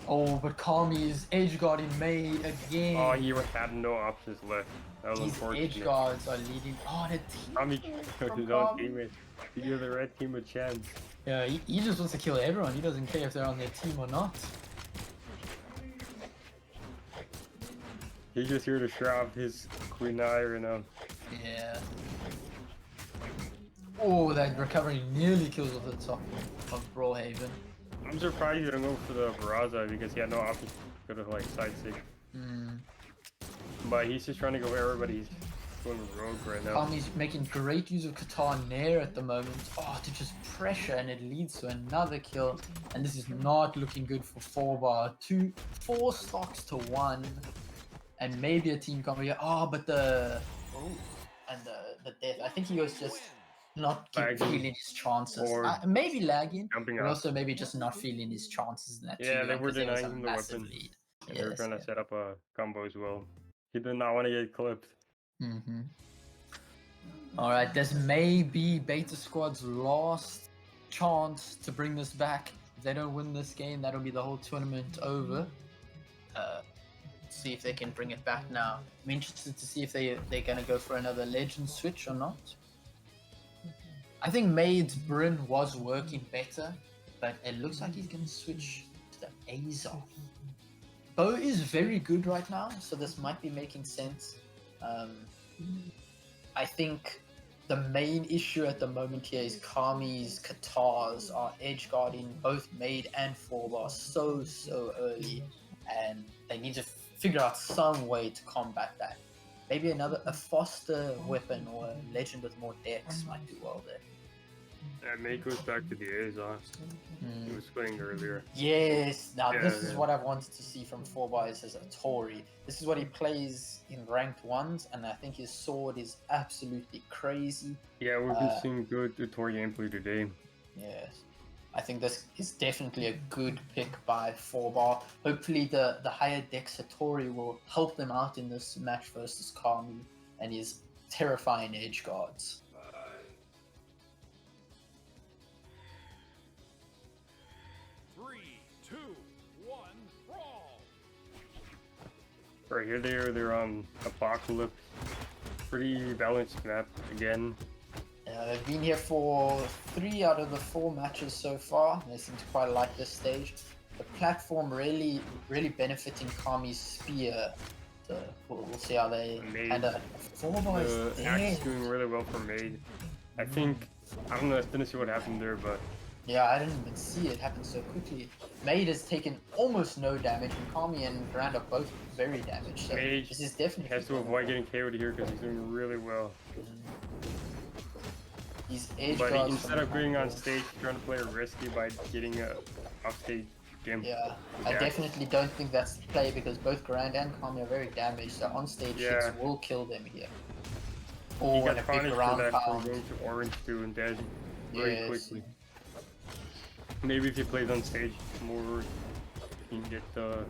Speaker 4: Oh, but Kami is edge guarding Maid again.
Speaker 2: Oh, he had no options left. That was
Speaker 4: These
Speaker 2: unfortunate.
Speaker 4: edge guards are leading. Oh, the team.
Speaker 2: Kami
Speaker 4: from
Speaker 2: took his own
Speaker 4: Kami.
Speaker 2: teammate to give the red team a chance.
Speaker 4: Yeah, he just wants to kill everyone. He doesn't care if they're on their team or not.
Speaker 2: He's just here to shroud his Queen Eye right now.
Speaker 4: Yeah. Oh, that recovery nearly kills off the top of Brawlhaven.
Speaker 2: I'm surprised he didn't go for the Barraza because he had no options to go to like side sig. But he's just trying to go for everybody. He's going rogue right now.
Speaker 4: Kami's making great use of Qatar Nair at the moment. Oh, to just pressure, and it leads to another kill. And this is not looking good for 4-bar. 4 stocks to 1. And maybe a team coming here. Oh, but the death. I think he was just not
Speaker 2: Lagging.
Speaker 4: feeling his chances.
Speaker 2: Or
Speaker 4: Maybe lagging,
Speaker 2: jumping
Speaker 4: but
Speaker 2: up.
Speaker 4: also maybe just not feeling his chances in that
Speaker 2: Yeah,
Speaker 4: team
Speaker 2: they were
Speaker 4: because there was a
Speaker 2: denying him the
Speaker 4: massive
Speaker 2: weapon.
Speaker 4: lead.
Speaker 2: And they were
Speaker 4: Yes,
Speaker 2: trying to
Speaker 4: yeah.
Speaker 2: set up a combo as well. He did not want to get clipped.
Speaker 4: Mm-hmm. All right, this may be Beta Squad's last chance to bring this back. If they don't win this game, that'll be the whole tournament over. See if they can bring it back now. I'm interested to see if they're going to go for another Legend switch or not. I think Maid's Bryn was working better, but it looks like he's going to switch to the Azov. Bo is very good right now, so this might be making sense. I think the main issue at the moment here is Kami's Katars are edge guarding both Maid and Forbar so early, and they need to figure out some way to combat that. Maybe a Foster weapon or a Legend with more dex might do well there.
Speaker 2: And May goes back to the Azov. He was playing earlier.
Speaker 4: Yes, now
Speaker 2: Yeah,
Speaker 4: this is
Speaker 2: yeah.
Speaker 4: what I've wanted to see from 4x as a Tory. This is what he plays in ranked ones, and I think his sword is absolutely crazy.
Speaker 2: Yeah, we've been seeing good tutorial gameplay today.
Speaker 4: Yes, I think this is definitely a good pick by 4bar. Hopefully the higher dex Satori will help them out in this match versus Kami and his terrifying edge guards.
Speaker 3: 3, 2, 1, brawl!
Speaker 2: Right here, they're on Apocalypse. Pretty balanced map again.
Speaker 4: They've been here for 3 out of the 4 matches so far. They seem to quite like this stage. The platform really benefiting Kami's spear. So we'll see how they handle it. 4bar is
Speaker 2: The axe is
Speaker 4: dead.
Speaker 2: doing really well for Maid. I don't know, I didn't see what happened there, but
Speaker 4: Yeah, I didn't even see it happen so quickly. Maid has taken almost no damage, and Kami and Grand are both very damaged. So
Speaker 2: Maid
Speaker 4: this is definitely
Speaker 2: has to avoid getting KO'd here because he's doing really well.
Speaker 4: These edge
Speaker 2: But
Speaker 4: guards
Speaker 2: instead
Speaker 4: from
Speaker 2: of being on
Speaker 4: Kami-
Speaker 2: stage, trying to play risky by getting a offstage gimp.
Speaker 4: Yeah, I definitely don't think that's the play because both Grand and Kami are very damaged. So on stage hits will kill them here.
Speaker 2: He
Speaker 4: Or
Speaker 2: got
Speaker 4: in a big
Speaker 2: punished for
Speaker 4: round
Speaker 2: that for
Speaker 4: pound.
Speaker 2: going to orange too and dead very
Speaker 4: Yes.
Speaker 2: quickly. Maybe if he plays on stage more, he can get the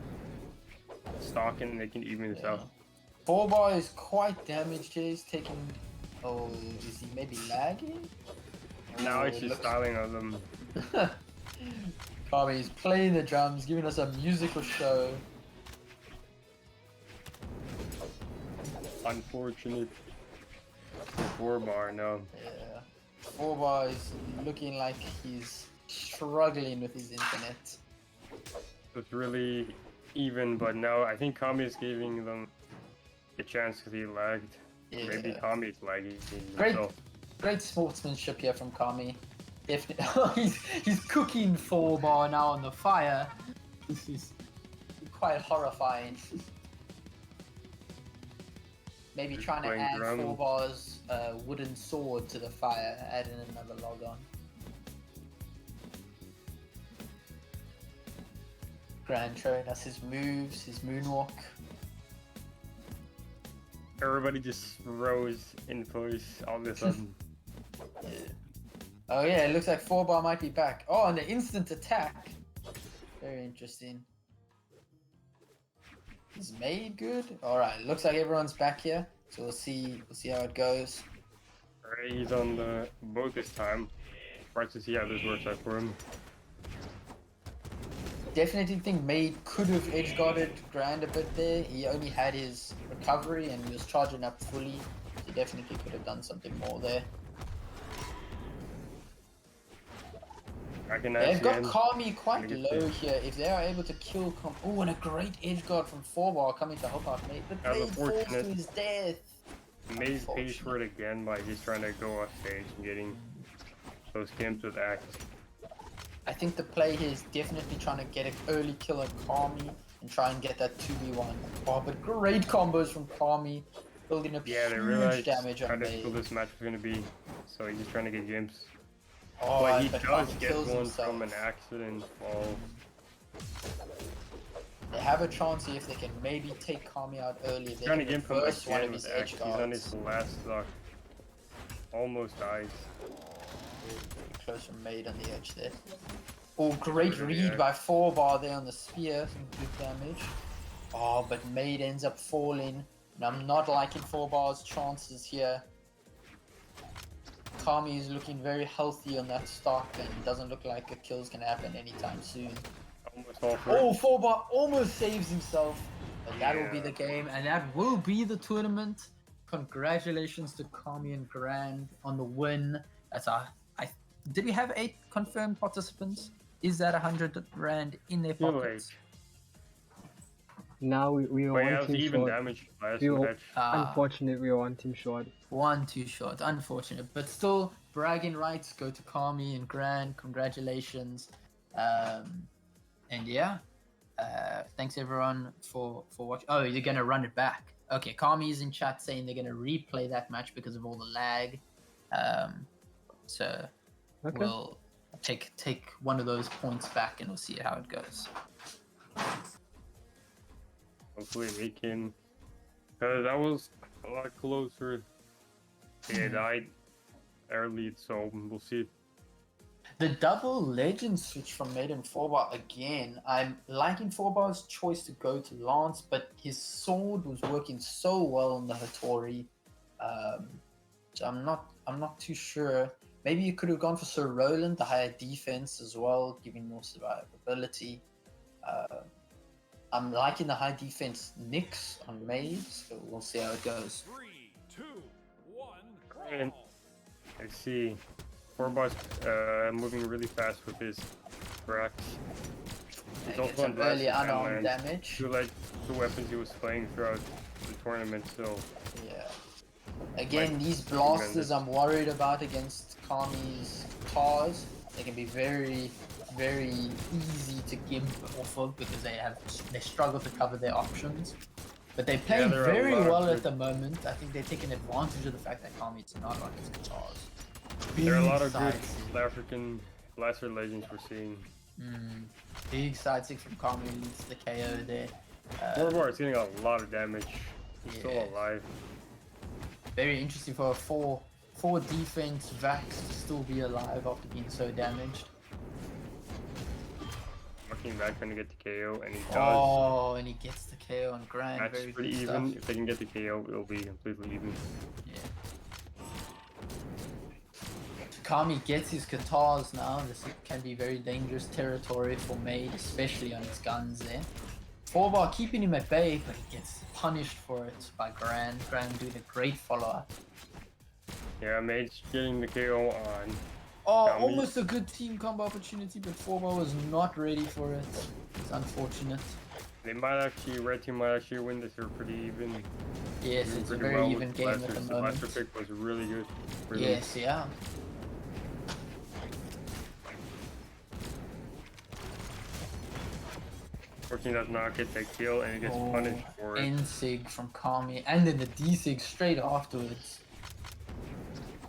Speaker 2: stock and they can even this out.
Speaker 4: 4bar is quite damaged here. He's taking. Oh, is he maybe lagging?
Speaker 2: Now
Speaker 4: Oh,
Speaker 2: it's
Speaker 4: it
Speaker 2: just
Speaker 4: looks-
Speaker 2: styling on them.
Speaker 4: Kami's playing the drums, giving us a musical show.
Speaker 2: Unfortunate. 4-bar, no.
Speaker 4: Yeah. 4bar is looking like he's struggling with his internet.
Speaker 2: It's really even, but no, I think Kami is giving them a chance because he lagged.
Speaker 4: Yeah.
Speaker 2: Maybe Kami is lagging
Speaker 4: Great,
Speaker 2: himself.
Speaker 4: great sportsmanship here from Kami. Definitely, he's cooking 4bar now on the fire. This is quite horrifying. Maybe
Speaker 2: Just
Speaker 4: trying to
Speaker 2: playing
Speaker 4: add
Speaker 2: drums.
Speaker 4: 4bar's wooden sword to the fire, add in another log on. Grand showing us his moves, his moonwalk.
Speaker 2: Everybody just rose in place all of a sudden.
Speaker 4: Yeah. Oh yeah, it looks like 4bar might be back. Oh, and the instant attack. Very interesting. Is Maid good? Alright, looks like everyone's back here. So we'll see how it goes.
Speaker 2: Alright, he's on the boat this time. Try to see how this works out for him.
Speaker 4: Definitely think Maid could have edge guarded Grand a bit there. He only had his recovery and he was charging up fully. He definitely could have done something more there.
Speaker 2: I can
Speaker 4: They've got
Speaker 2: actually
Speaker 4: Kami quite
Speaker 2: Gonna get
Speaker 4: low
Speaker 2: there.
Speaker 4: here. If they are able to kill Kami... Oh, and a great edge guard from 4bar coming to help out Maid. But
Speaker 2: That was
Speaker 4: Maid falls to
Speaker 2: unfortunate.
Speaker 4: his death.
Speaker 2: Maze pays for it again by just trying to go off stage and getting those games with axe.
Speaker 4: I think the play here is definitely trying to get an early kill on Kami and try and get that 2v1. Oh, but great combos from Kami. Building up
Speaker 2: Yeah, they
Speaker 4: huge
Speaker 2: realized
Speaker 4: damage
Speaker 2: how
Speaker 4: on
Speaker 2: difficult
Speaker 4: Maid.
Speaker 2: this match was gonna be, so he's just trying to get games.
Speaker 4: Oh,
Speaker 2: But he
Speaker 4: but
Speaker 2: does
Speaker 4: Kami
Speaker 2: get
Speaker 4: kills
Speaker 2: one
Speaker 4: himself.
Speaker 2: from an accident fall.
Speaker 4: They have a chance here if they can maybe take Kami out early. If they
Speaker 2: Trying to
Speaker 4: can
Speaker 2: get him
Speaker 4: reverse one
Speaker 2: again
Speaker 4: of his
Speaker 2: with axe.
Speaker 4: edge
Speaker 2: He's on
Speaker 4: guards.
Speaker 2: his last stock. Almost dies.
Speaker 4: Close from Maid on the edge there. Oh, great
Speaker 2: Really,
Speaker 4: read
Speaker 2: yeah.
Speaker 4: by 4bar there on the spear. Some good damage. Oh, but Maid ends up falling. And I'm not liking 4Bar's chances here. Kami is looking very healthy on that stock and doesn't look like a kill's gonna happen anytime soon.
Speaker 2: Almost all for
Speaker 4: Oh,
Speaker 2: it.
Speaker 4: 4Bar almost saves himself. But that will be
Speaker 2: Yeah.
Speaker 4: the game, and that will be the tournament. Congratulations to Kami and Grand on the win. Did we have 8 confirmed participants? Is that 100 Rand in their
Speaker 2: Feel
Speaker 4: pockets?
Speaker 1: Now we are
Speaker 2: But yeah,
Speaker 1: one
Speaker 2: it was
Speaker 1: team
Speaker 2: even
Speaker 1: short.
Speaker 2: damage last
Speaker 1: We were,
Speaker 2: match.
Speaker 1: unfortunate, we are one team short.
Speaker 4: One too short, unfortunate, but still bragging rights go to Kami and Grand. Congratulations, and yeah, thanks everyone for watching. Oh, you're gonna run it back. Okay, Kami is in chat saying they're gonna replay that match because of all the lag. So
Speaker 1: Okay.
Speaker 4: we'll take one of those points back and we'll see how it goes.
Speaker 2: Hopefully they can. Because that was a lot closer. They died early, so we'll see.
Speaker 4: The double legend switch from Maiden 4Bar again. I'm liking 4Bar's choice to go to Lance, but his sword was working so well on the Hattori. So I'm not too sure. Maybe you could have gone for Sir Roland, the higher defense as well, giving more survivability. I'm liking the high defense Nyx on Maid, so we'll see how it goes.
Speaker 3: 3, 2, 1,
Speaker 2: And
Speaker 3: brawl.
Speaker 2: I see 4Bar's moving really fast with his Brax. He's
Speaker 4: Get
Speaker 2: also on
Speaker 4: some early
Speaker 2: Blast
Speaker 4: unarmed
Speaker 2: and
Speaker 4: damage.
Speaker 2: two weapons he was playing throughout the tournament, so
Speaker 4: Yeah. Again,
Speaker 2: Like,
Speaker 4: these blasters
Speaker 2: tremendous.
Speaker 4: I'm worried about against Kami's Tars. They can be very, very easy to gimp off of because they struggle to cover their options. But they're playing
Speaker 2: there are a
Speaker 4: very
Speaker 2: lot of
Speaker 4: well
Speaker 2: good-
Speaker 4: at the moment. I think they're taking advantage of the fact that Kami's not on his guitars.
Speaker 2: there are a lot of
Speaker 4: Big
Speaker 2: good
Speaker 4: side six.
Speaker 2: South African Blaster Legends we're seeing.
Speaker 4: Big side 6 from Kami leads the KO there.
Speaker 2: 4Bar is getting a lot of damage. He's
Speaker 4: Yeah.
Speaker 2: still alive.
Speaker 4: Very interesting for a 4 defense Vax to still be alive after being so damaged.
Speaker 2: Looking back, gonna get the KO, and he does.
Speaker 4: Oh, and he gets the KO on Grand.
Speaker 2: Match
Speaker 4: Very
Speaker 2: pretty
Speaker 4: good
Speaker 2: even.
Speaker 4: stuff.
Speaker 2: If they can get the KO, it'll be completely even.
Speaker 4: Yeah. Kami gets his katars now. This can be very dangerous territory for Maid, especially on his guns there. 4Bar keeping him at bay, but he gets punished for it by Grand. Grand doing a great follow-up.
Speaker 2: Yeah, Mage's getting the KO on.
Speaker 4: Oh,
Speaker 2: Kami.
Speaker 4: almost a good team combo opportunity, but 4Bar was not ready for it. It's unfortunate.
Speaker 2: They might actually, red team might actually win this. They're pretty even.
Speaker 4: Yes,
Speaker 2: Doing
Speaker 4: it's a
Speaker 2: pretty
Speaker 4: very
Speaker 2: well
Speaker 4: even
Speaker 2: with
Speaker 4: game at
Speaker 2: blasters.
Speaker 4: the
Speaker 2: The
Speaker 4: moment.
Speaker 2: blaster pick was really good. Really.
Speaker 4: Yes, yeah.
Speaker 2: Fortunately, does not get that kill, and he gets punished for it.
Speaker 4: N-Sig from Kami, and then the D-Sig straight afterwards.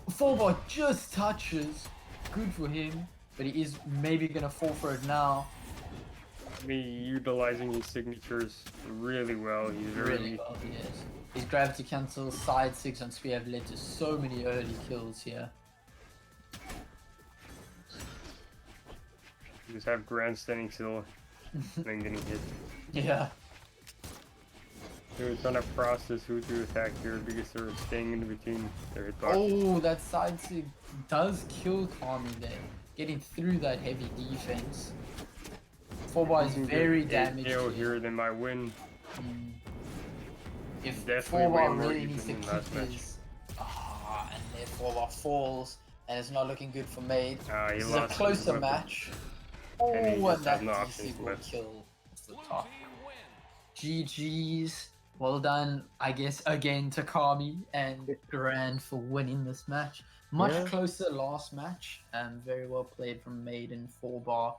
Speaker 4: 4Bar just touches. Good for him, but he is maybe gonna fall for it now.
Speaker 2: Me utilizing his signatures really well. He's very
Speaker 4: Really well, he is. His gravity cancel, side 6 on spear have led to so many early kills here.
Speaker 2: You just have Grand standing still and then getting hit.
Speaker 4: Yeah.
Speaker 2: They were trying to process who to attack here because they were staying in between their hitbox.
Speaker 4: Oh, that side 6 does kill Kami there, getting through that heavy defense. 4Bar is very damaged
Speaker 2: KO
Speaker 4: here.
Speaker 2: here, they might win.
Speaker 4: If
Speaker 2: Definitely way
Speaker 4: 4Bar
Speaker 2: more
Speaker 4: really
Speaker 2: even
Speaker 4: needs to
Speaker 2: than
Speaker 4: keep
Speaker 2: last match.
Speaker 4: his... and there 4Bar falls, and it's not looking good for Maid.
Speaker 2: He
Speaker 4: This is a
Speaker 2: lost his
Speaker 4: closer
Speaker 2: weapon.
Speaker 4: match.
Speaker 2: And he
Speaker 4: Oh,
Speaker 2: just
Speaker 4: and that
Speaker 2: has no options
Speaker 4: DC will
Speaker 2: left.
Speaker 4: kill off the
Speaker 3: Blue
Speaker 4: top.
Speaker 3: team win.
Speaker 4: GG's. Well done, I guess, again to Kami and Grand for winning this match. Much
Speaker 1: Yeah.
Speaker 4: closer last match. Very well played from Maid and 4Bar.